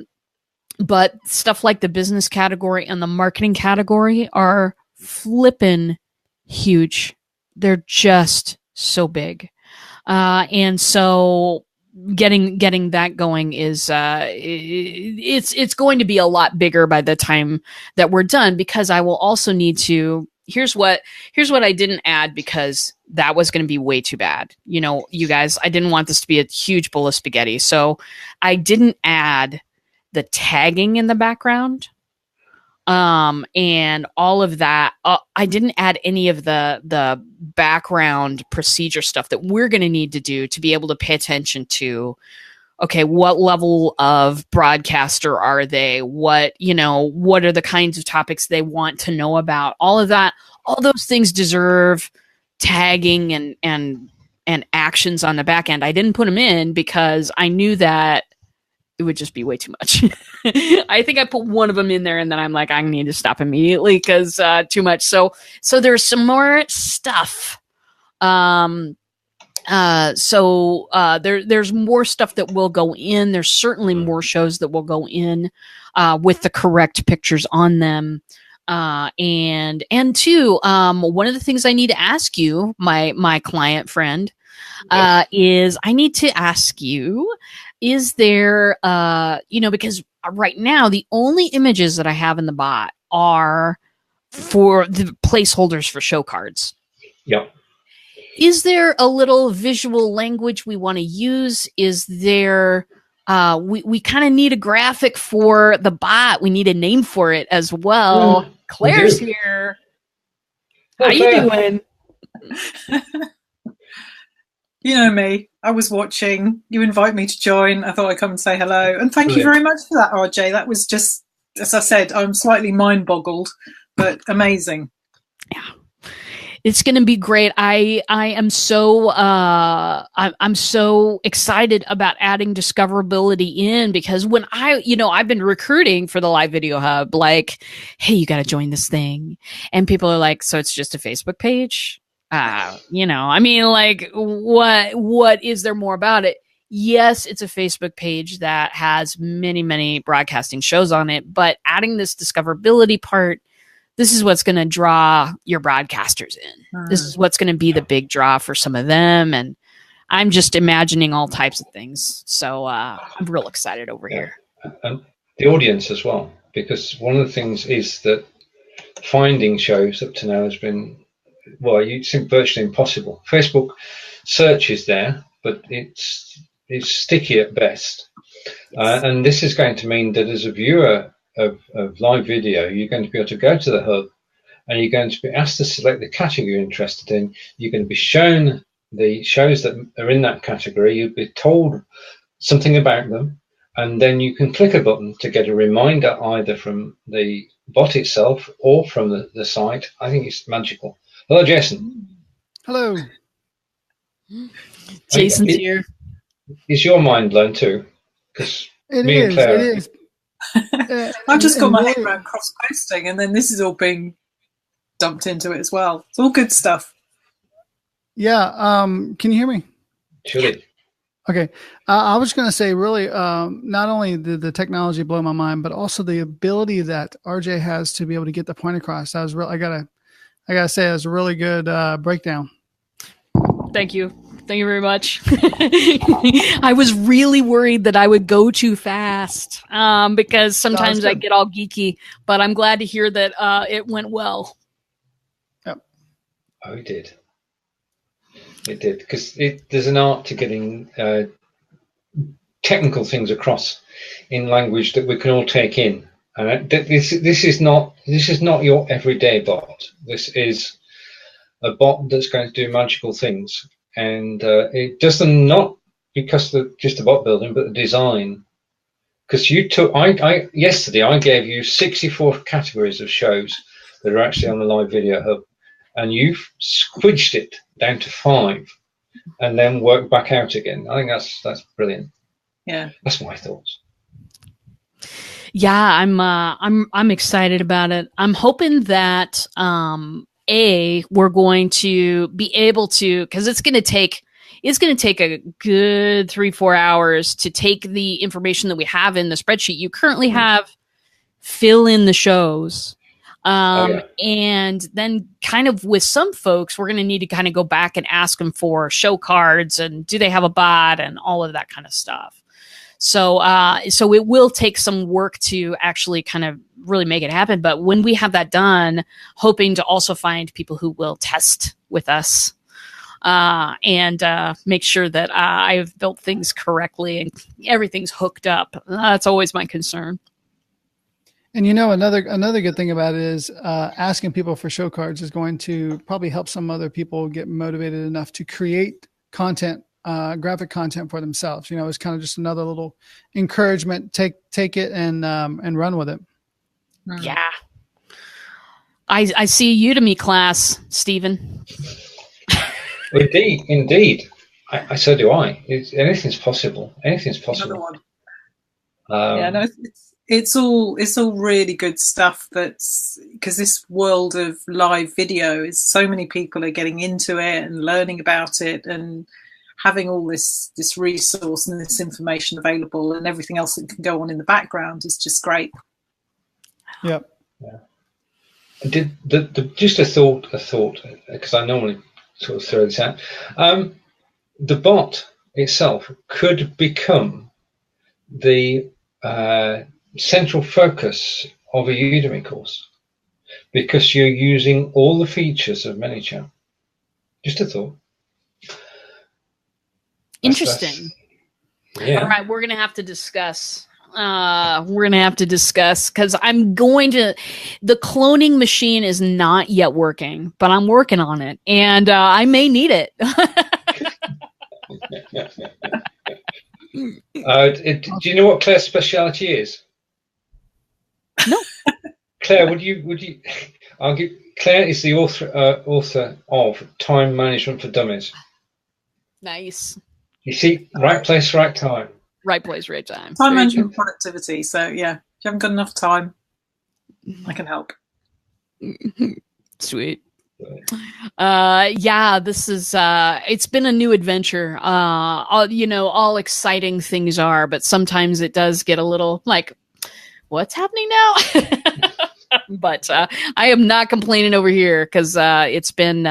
But stuff like the business category and the marketing category are flippin' huge. They're just so big. And so getting that going is it's going to be a lot bigger by the time that we're done, because I will also need to, here's what I didn't add, because that was going to be way too bad. You know, you guys, I didn't want this to be a huge bowl of spaghetti. So I didn't add the tagging in the background. And all of that, I didn't add any of the background procedure stuff that we're going to need to do to be able to pay attention to, okay, what level of broadcaster are they? What are the kinds of topics they want to know about? All of that, all those things deserve tagging and actions on the back end. I didn't put them in because I knew that it would just be way too much. I think I put one of them in there and then I'm like, I need to stop immediately because too much. So there's some more stuff. There's more stuff that will go in. There's certainly more shows that will go in with the correct pictures on them. And two, one of the things I need to ask you, my client friend, is I need to ask you, is there, because right now the only images that I have in the bot are for the placeholders for show cards. Yep. Is there a little visual language we want to use? Is there, we kind of need a graphic for the bot. We need a name for it as well. Claire's here. How you doing? You know me. I was watching. You invite me to join. I thought I'd come and say hello. And thank you very much for that, RJ. That was just, as I said, I'm slightly mind-boggled, but amazing. Yeah. It's going to be great. I am so I'm so excited about adding discoverability in, because when I've been recruiting for the Live Video Hub, like, hey, you got to join this thing, and people are like, so it's just a Facebook page? I mean, like, what is there more about it? Yes, it's a Facebook page that has many, many broadcasting shows on it, but adding this discoverability part, this is what's going to draw your broadcasters in. This is what's going to be the big draw for some of them. And I'm just imagining all types of things. So I'm real excited over here. And the audience as well, because one of the things is that finding shows up to now has been, well, you think virtually impossible. Facebook search is there, but it's sticky at best. And this is going to mean that as a viewer of live video, you're going to be able to go to the hub and you're going to be asked to select the category you're interested in. You're going to be shown the shows that are in that category. You'll be told something about them, and then you can click a button to get a reminder either from the bot itself or from the site. I think it's magical. Hello, Jason. Hello. Jason's here. Is your mind blown too? Because it is. I've just got my head around cross-posting, and then this is all being dumped into it as well. It's all good stuff. Yeah. Can you hear me? Surely. Okay. I was going to say, really, not only did the technology blow my mind, but also the ability that RJ has to be able to get the point across. I gotta say, it was a really good breakdown. Thank you. Thank you very much. I was really worried that I would go too fast because sometimes I get all geeky, but I'm glad to hear that it went well. Yep. Oh, it did. It did, because there's an art to getting technical things across in language that we can all take in. This is not your everyday bot. This is a bot that's going to do magical things. And it does them not because of just the bot building, but the design. Because yesterday I gave you 64 categories of shows that are actually on the live video hub, and you've squidged it down to 5, and then worked back out again. I think that's brilliant. Yeah, that's my thoughts. Yeah, I'm excited about it. I'm hoping that we're going to be able to, because it's going to take a good 3-4 hours to take the information that we have in the spreadsheet you currently have, fill in the shows, and then kind of with some folks, we're going to need to kind of go back and ask them for show cards and do they have a bot and all of that kind of stuff. So it will take some work to actually kind of really make it happen. But when we have that done, hoping to also find people who will test with us and make sure that I've built things correctly and everything's hooked up. That's always my concern. And another good thing about it is asking people for show cards is going to probably help some other people get motivated enough to create content. Graphic content for themselves. It's kind of just another little encouragement. Take it and run with it. Yeah. I see a Udemy class, Steven. Indeed. So do I. Anything's possible. Anything's possible. It's all really good stuff. That's because this world of live video is so many people are getting into it and learning about it and having all this resource and this information available and everything else that can go on in the background is just great. Yep. Yeah. Just a thought, because I normally sort of throw this out. The bot itself could become the central focus of a Udemy course because you're using all the features of ManyChat. Just a thought. Interesting. Yeah. All right, we're going to have to discuss. Because I'm going to. The cloning machine is not yet working, but I'm working on it, and I may need it. Do you know what Claire's speciality is? No. Claire, would you? Claire is the author of Time Management for Dummies. Nice. You see, right place, right time. Right place, right time. Time management, productivity. So yeah, if you haven't got enough time, I can help. Sweet. Yeah, this is it's been a new adventure. All exciting things are, but sometimes it does get a little like, what's happening now? But I am not complaining over here because it's been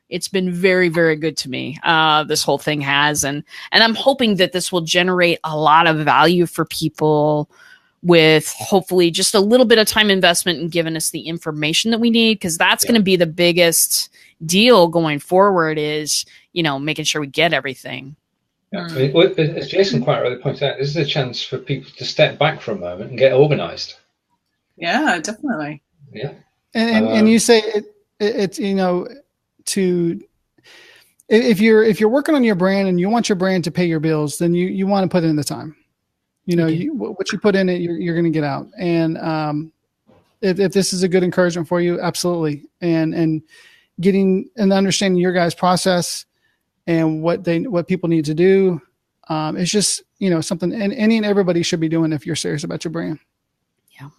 It's been very, very good to me. This whole thing has, and I'm hoping that this will generate a lot of value for people with hopefully just a little bit of time investment and giving us the information that we need, because that's going to be the biggest deal going forward is, making sure we get everything. Yeah. I mean, as Jason quite rightly pointed out, this is a chance for people to step back for a moment and get organized. Yeah, definitely. Yeah. And you say it's if you're working on your brand and you want your brand to pay your bills, then you want to put in the time. What you put in it, you're going to get out. And if this is a good encouragement for you, absolutely. And getting and understanding your guys' process and what people need to do, it's just something any and everybody should be doing if you're serious about your brand. Yeah,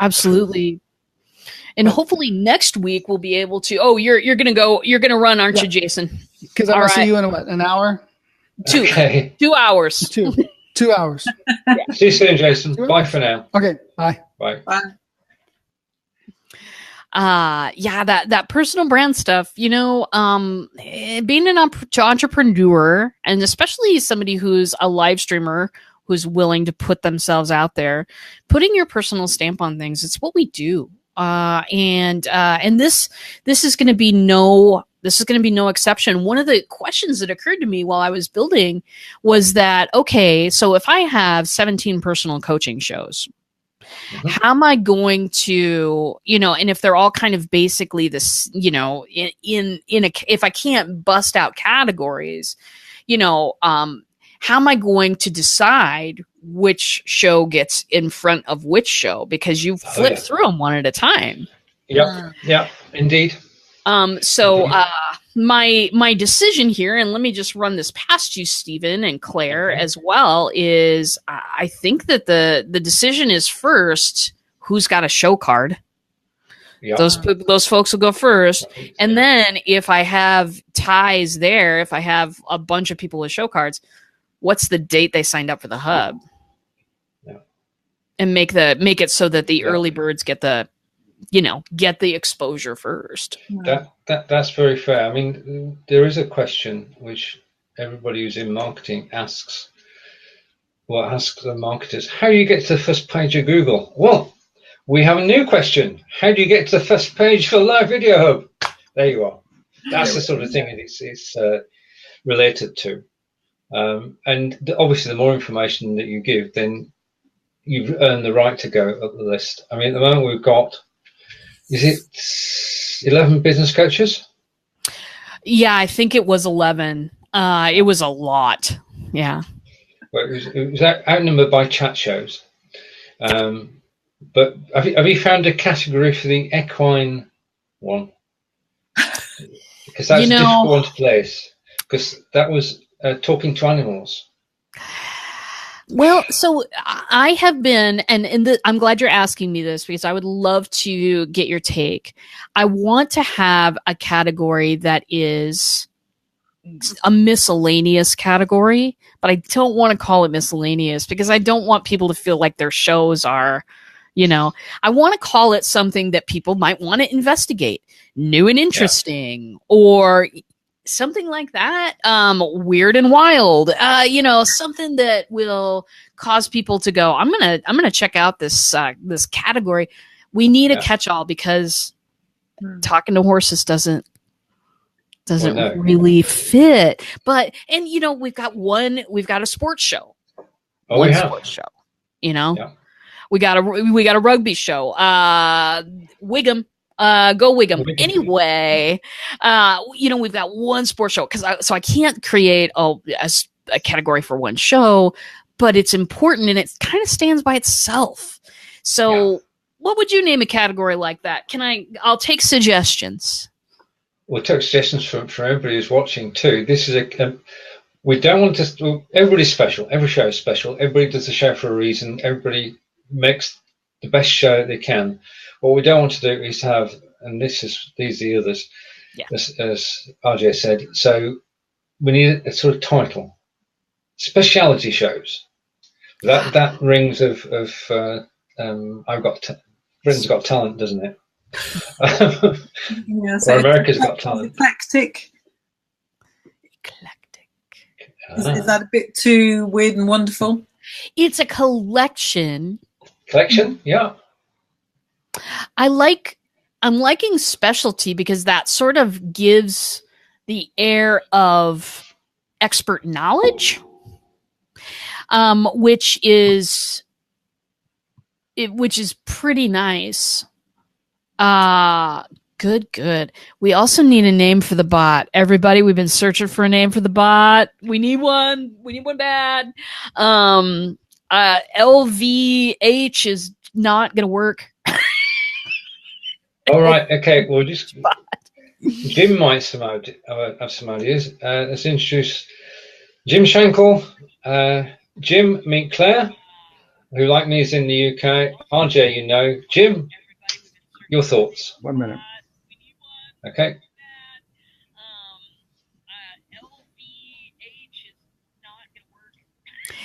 absolutely. And hopefully next week we'll be able to. Oh, you're gonna run, aren't you, Jason? Because I'm gonna see you in an hour. 2 hours. 2 hours. See you soon, Jason. Bye for now. Okay. Bye. Bye. Bye. That personal brand stuff, being an entrepreneur, and especially somebody who's a live streamer who's willing to put themselves out there, putting your personal stamp on things, it's what we do. And this is going to be no exception. One of the questions that occurred to me while I was building was that, okay, so if I have 17 personal coaching shows, how am I going to, and if they're all kind of basically this, if I can't bust out categories, how am I going to decide which show gets in front of which show? Because you flip through them one at a time. Yep. Yeah, indeed. My decision here, and let me just run this past you, Steven and Claire, as well, is I think that the decision is first, who's got a show card? Yep. Those folks will go first. And then if I have ties there, if I have a bunch of people with show cards, what's the date they signed up for the hub? Yeah. And make it so that the early birds get the exposure first. That's very fair. I mean, there is a question which everybody who's in marketing asks. Well, ask the marketers, how do you get to the first page of Google? Well, we have a new question. How do you get to the first page for Live Video Hub? There you are. That's the sort of thing it's related to. And obviously, the more information that you give, then you've earned the right to go up the list. I mean, at the moment we've got, is it 11 business coaches? Yeah, I think it was 11. It was a lot. Yeah. Well, it was outnumbered by chat shows. But have you found a category for the equine one? Because that's a difficult one to place. Because that was talking to animals. Well, so I have been, and I'm glad you're asking me this because I would love to get your take. I want to have a category that is a miscellaneous category, but I don't want to call it miscellaneous because I don't want people to feel like their shows are, I want to call it something that people might want to investigate, new and interesting, or something like that, weird and wild, something that will cause people to go, I'm gonna check out this category. We need a catch-all because talking to horses doesn't really fit. But we've got a sports show. Sports show. We got a rugby show. Wiggum. Go Wiggum. Anyway, we've got one sports show so I can't create a category for one show, but it's important and it kind of stands by itself. So what would you name a category like that? I'll take suggestions. We'll take suggestions from everybody who's watching too. This is we don't want to, everybody's special. Every show is special. Everybody does the show for a reason. Everybody makes the best show they can. What we don't want to do is have, and these are the others, as RJ said. So we need a sort of title, speciality shows. That rings of Britain's Got Talent, doesn't it? Yeah, so Or America's Got Talent. Eclectic. Eclectic. Is that a bit too weird and wonderful? It's a collection. Collection, yeah. I'm liking specialty because that sort of gives the air of expert knowledge, which is pretty nice. Good. We also need a name for the bot. Everybody, we've been searching for a name for the bot. We need one. We need one bad. LVH is not going to work. All right. Okay. Well, just Jim might have some ideas. Let's introduce Jim Shankle. Jim, meet Claire, who, like me, is in the UK. RJ, you know. Jim, your thoughts. 1 minute. Okay.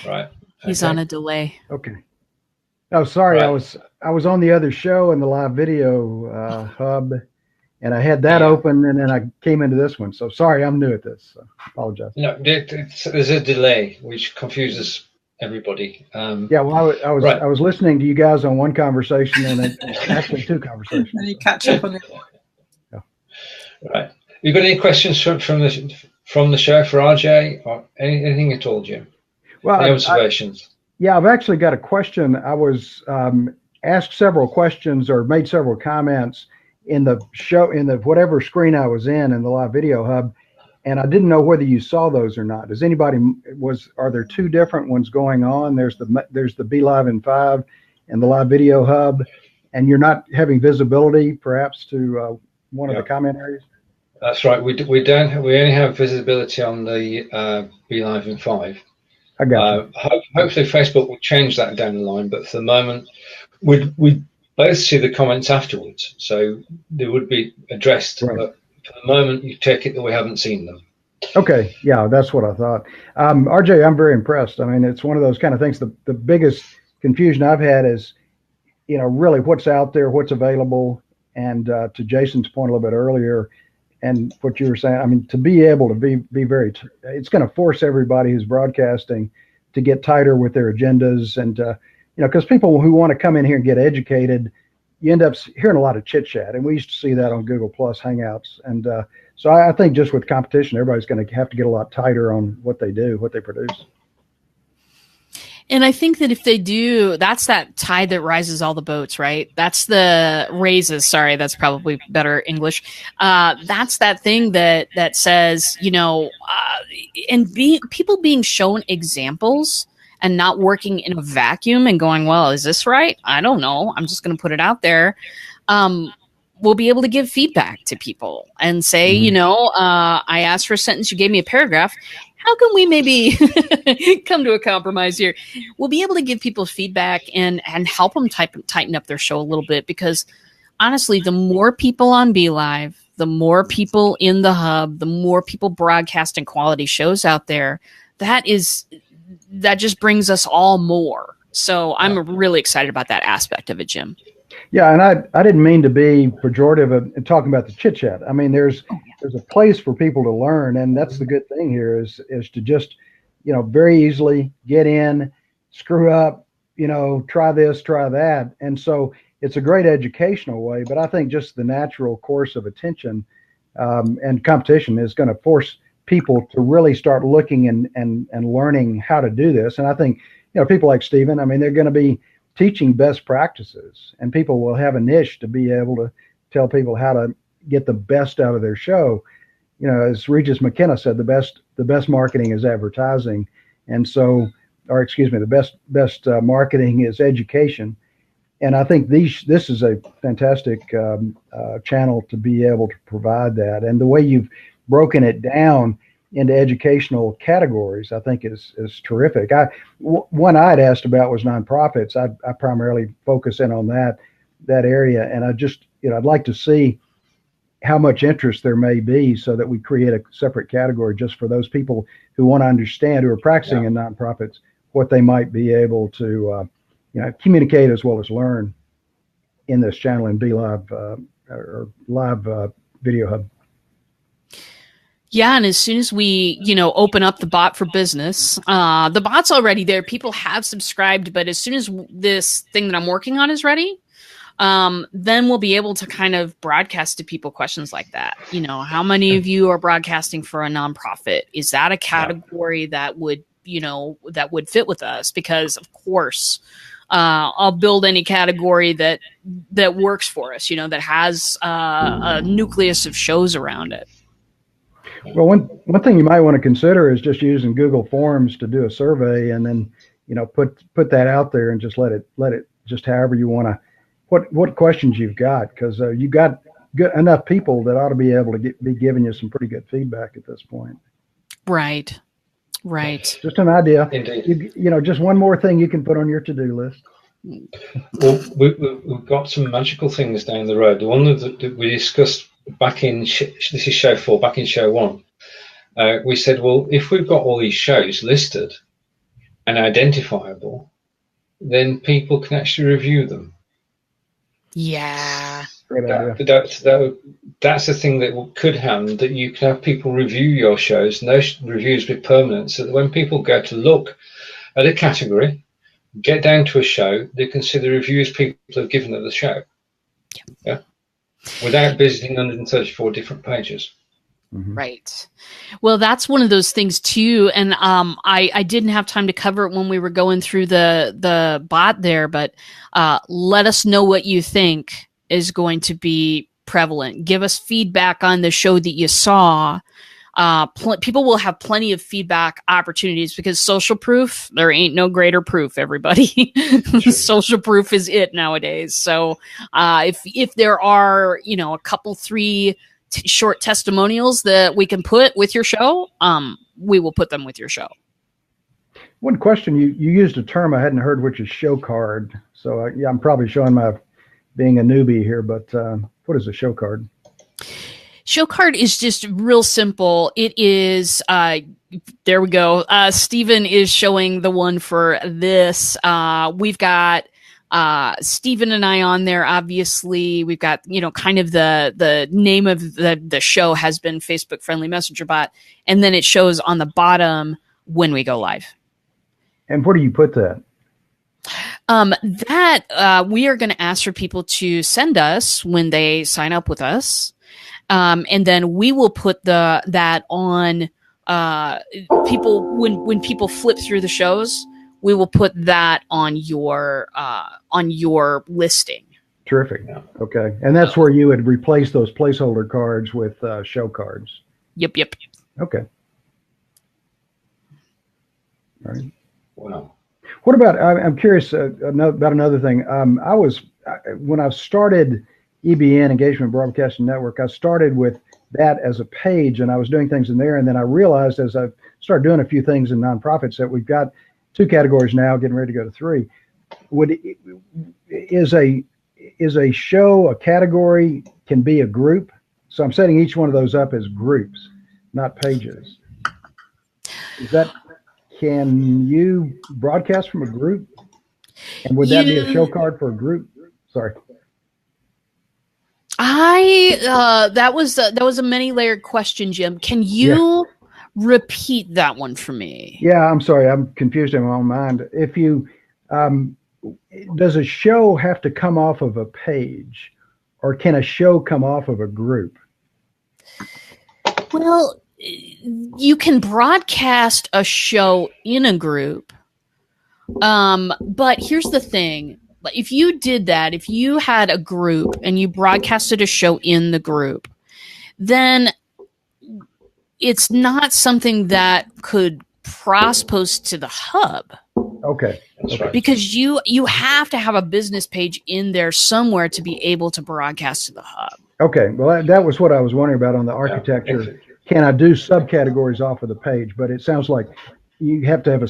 Right. He's on a delay. Okay. Oh, sorry. Right. I was on the other show in the live video hub, and I had that open, and then I came into this one. So sorry, I'm new at this. So apologize. No, there's a delay which confuses everybody. Yeah. Well, I was listening to you guys on one conversation, and then actually two conversations. And you catch up on it. Yeah. Right. You got any questions from the show for RJ or anything at all, Jim? Well, any observations? I've actually got a question. I was asked several questions or made several comments in the show, in the whatever screen I was in the live video hub, and I didn't know whether you saw those or not. Does anybody are there two different ones going on? There's the BLive in 5 and the live video hub, and you're not having visibility perhaps to one of the comment areas? That's right. We only have visibility on the BLive in 5. I got you. Hopefully Facebook will change that down the line, but for the moment, we both see the comments afterwards, so they would be addressed. Right. But for the moment, you take it that we haven't seen them. Okay, yeah, that's what I thought. RJ, I'm very impressed. I mean, it's one of those kind of things. The biggest confusion I've had is, really what's out there, what's available, and to Jason's point a little bit earlier, and what you were saying, I mean, to be able to be very, it's going to force everybody who's broadcasting to get tighter with their agendas. And, because people who want to come in here and get educated, you end up hearing a lot of chit chat. And we used to see that on Google Plus Hangouts. And so I think just with competition, everybody's going to have to get a lot tighter on what they do, what they produce. And I think that if they do, that's that tide that rises all the boats, right? That's the raises. Sorry, that's probably better English. That's that thing that says, and people being shown examples and not working in a vacuum and going, well, is this right? I don't know. I'm just going to put it out there. We'll be able to give feedback to people and say, I asked for a sentence. You gave me a paragraph. How can we maybe come to a compromise here? We'll be able to give people feedback and help them tighten up their show a little bit, because honestly, the more people on BLive, the more people in the hub, the more people broadcasting quality shows out there, that just brings us all more. So I'm really excited about that aspect of it, Jim. Yeah, and I didn't mean to be pejorative in talking about the chit chat. I mean, there's a place for people to learn, and that's the good thing here is to just, very easily get in, screw up, try this, try that. And so it's a great educational way, but I think just the natural course of attention and competition is going to force people to really start looking and learning how to do this. And I think, people like Steven, I mean, they're going to be teaching best practices, and people will have a niche to be able to tell people how to get the best out of their show. As Regis McKenna said, the best marketing is advertising. And so, the best marketing is education. And I think this is a fantastic channel to be able to provide that. And the way you've broken it down into educational categories, I think is terrific. One I'd asked about was nonprofits. I primarily focus in on that area, and I just, I'd like to see how much interest there may be so that we create a separate category just for those people who want to understand, who are practicing in nonprofits, what they might be able to, communicate as well as learn in this channel in BLive or live video hub. Yeah, and as soon as we, open up the bot for business, the bot's already there. People have subscribed, but as soon as this thing that I'm working on is ready, then we'll be able to kind of broadcast to people questions like that. How many of you are broadcasting for a nonprofit? Is that a category that would, that would fit with us? Because of course, I'll build any category that works for us, that has a nucleus of shows around it. Well, one thing you might want to consider is just using Google Forms to do a survey, and then put that out there and just let it just however you want to. What questions you've got, because you've got enough people that ought to be able to be giving you some pretty good feedback at this point. Right. Just an idea. Indeed. Just one more thing you can put on your to-do list. Well, we've got some magical things down the road. The one that we discussed back in this is show 4. Back in show 1, we said, well, if we've got all these shows listed and identifiable, then people can actually review them. Yeah. That's the thing that could happen, that you can have people review your shows, and those reviews be permanent, so that when people go to look at a category, get down to a show, they can see the reviews people have given of the show. Yeah. Without visiting 134 different pages. Mm-hmm. Right. Well, that's one of those things too. And I didn't have time to cover it when we were going through the bot there, but let us know what you think is going to be prevalent. Give us feedback on the show that you saw. People will have plenty of feedback opportunities, because social proof, there ain't no greater proof, everybody. Social proof is it nowadays. So if there are, a couple, 3 short testimonials that we can put with your show, we will put them with your show. One question, you used a term I hadn't heard, which is show card. So I'm probably showing my being a newbie here, but what is a show card? Show card is just real simple. It is, there we go. Steven is showing the one for this. We've got Steven and I on there. Obviously, we've got, kind of the name of the show has been Facebook Friendly Messenger Bot. And then it shows on the bottom when we go live. And where do you put that? We are going to ask for people to send us when they sign up with us. And then we will put that on people when people flip through the shows. We will put that on your listing. Terrific. Okay, and that's where you would replace those placeholder cards with show cards. Yep. Okay. All right. Wow. What about? I'm curious about another thing. When I started EBN, Engagement Broadcasting Network, I started with that as a page, and I was doing things in there, and then I realized as I started doing a few things in nonprofits that we've got 2 categories now, getting ready to go to 3. Is a show a category, can be a group? So I'm setting each one of those up as groups, not pages. Can you broadcast from a group? And would that be a show card for a group? Sorry. That was a many-layered question, Jim. Can you repeat that one for me? Yeah, I'm sorry. I'm confused in my own mind. If you, does a show have to come off of a page, or can a show come off of a group? Well, you can broadcast a show in a group. But here's the thing. If you did that, if you had a group and you broadcasted a show in the group, then it's not something that could cross-post to the hub. Okay. That's right. Because you have to have a business page in there somewhere to be able to broadcast to the hub. Okay. Well, that was what I was wondering about on the architecture. Yeah. Can I do subcategories off of the page? But it sounds like you have to have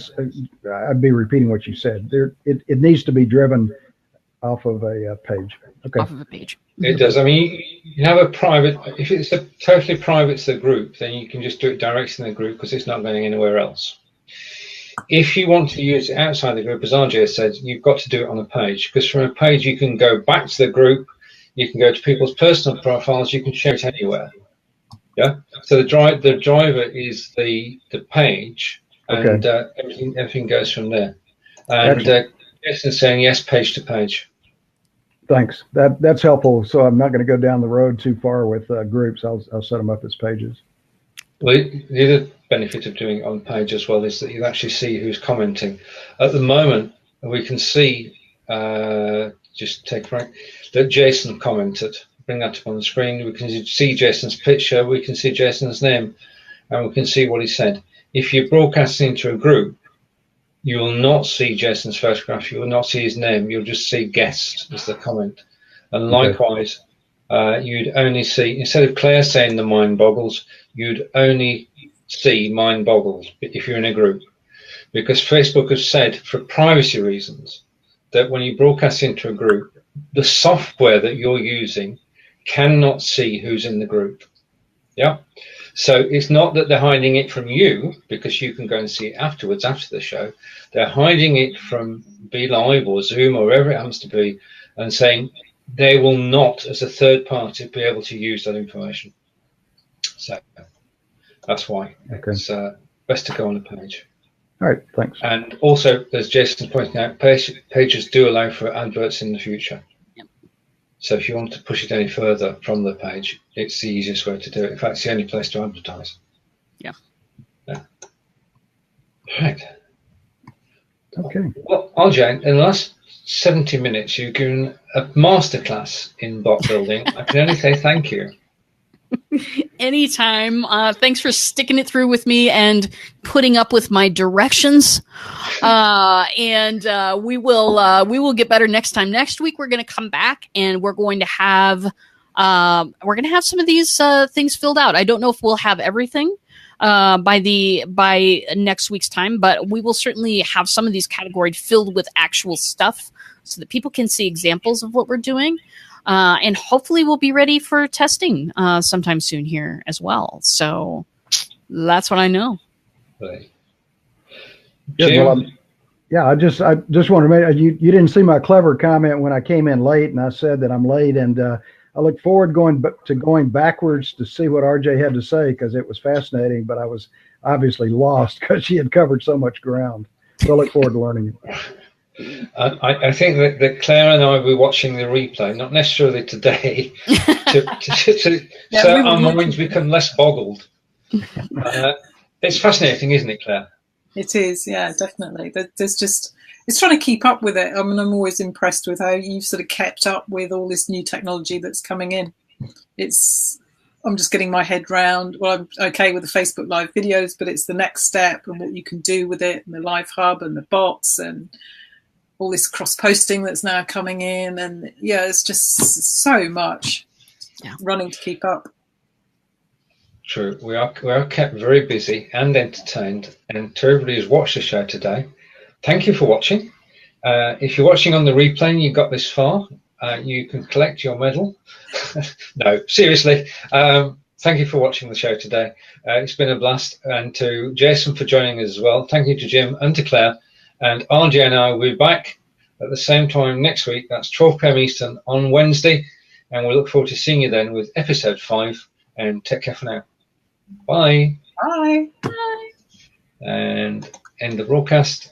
I'd be repeating what you said. It needs to be driven off of a page. Okay. Off of a page. It does. I mean, you have a private, if it's totally private to the group, then you can just do it directly in the group because it's not going anywhere else. If you want to use it outside the group, as RJ said, you've got to do it on a page, because from a page you can go back to the group, You can go to people's personal profiles. You can share it anywhere. Yeah. So the driver is the page, and everything goes from there. And Jason's saying yes, page to page. Thanks. That's helpful. So I'm not going to go down the road too far with groups. I'll set them up as pages. Well, the other benefit of doing it on page as well is that you actually see who's commenting. At the moment, we can see, just take right, that Jason commented. Bring that up on the screen. We can see Jason's picture. We can see Jason's name, and we can see what he said. If you're broadcasting into a group, you will not see Jason's photograph. You will not see his name. You'll just see guest as the comment. And likewise, you'd only see, instead of Claire saying the mind boggles, you'd only see mind boggles if you're in a group. Because Facebook has said, for privacy reasons, that when you broadcast into a group, the software that you're using cannot see who's in the group. Yeah. So it's not that they're hiding it from you, because you can go and see it afterwards, after the show. They're hiding it from BLIVE or Zoom or wherever it happens to be, and saying they will not, as a third party, be able to use that information. So that's why it's best to go on the page. All right, thanks. And also, as Jason pointed out, pages do allow for adverts in the future. So if you want to push it any further from the page, it's the easiest way to do it. In fact, it's the only place to advertise. Yeah. Right. Okay. Well, RJ, in the last 70 minutes, you've given a masterclass in bot building. I can only say thank you. Anytime. Thanks for sticking it through with me and putting up with my directions. And we will get better next time. Next week we're going to come back and we're going to have some of these things filled out. I don't know if we'll have everything by next week's time, but we will certainly have some of these categories filled with actual stuff so that people can see examples of what we're doing. And hopefully we'll be ready for testing sometime soon here as well. So that's what I know. Right. Yeah, well, I just wanted to make you didn't see my clever comment when I came in late, and I said that I'm late, and I look forward going backwards to see what RJ had to say, because it was fascinating, but I was obviously lost because she had covered so much ground. So I look forward to learning it. I think that Claire and I will be watching the replay, not necessarily today, so our minds become less boggled. It's fascinating, isn't it, Claire? It is, yeah, definitely. It's trying to keep up with it. I mean, I'm always impressed with how you've sort of kept up with all this new technology that's coming in. I'm just getting my head round. Well, I'm okay with the Facebook Live videos, but it's the next step and what you can do with it, and the Live Hub and the bots and all this cross-posting that's now coming in. And yeah, it's just so much running to keep up. True. We are kept very busy and entertained. And to everybody who's watched the show today, thank you for watching. If you're watching on the replay and you got this far, you can collect your medal. No, seriously. Thank you for watching the show today. It's been a blast. And to Jason for joining us as well. Thank you to Jim and to Claire. And RJ and I will be back at the same time next week. That's 12 p.m. Eastern on Wednesday. And we look forward to seeing you then with episode 5. And take care for now. Bye. Bye. And end the broadcast.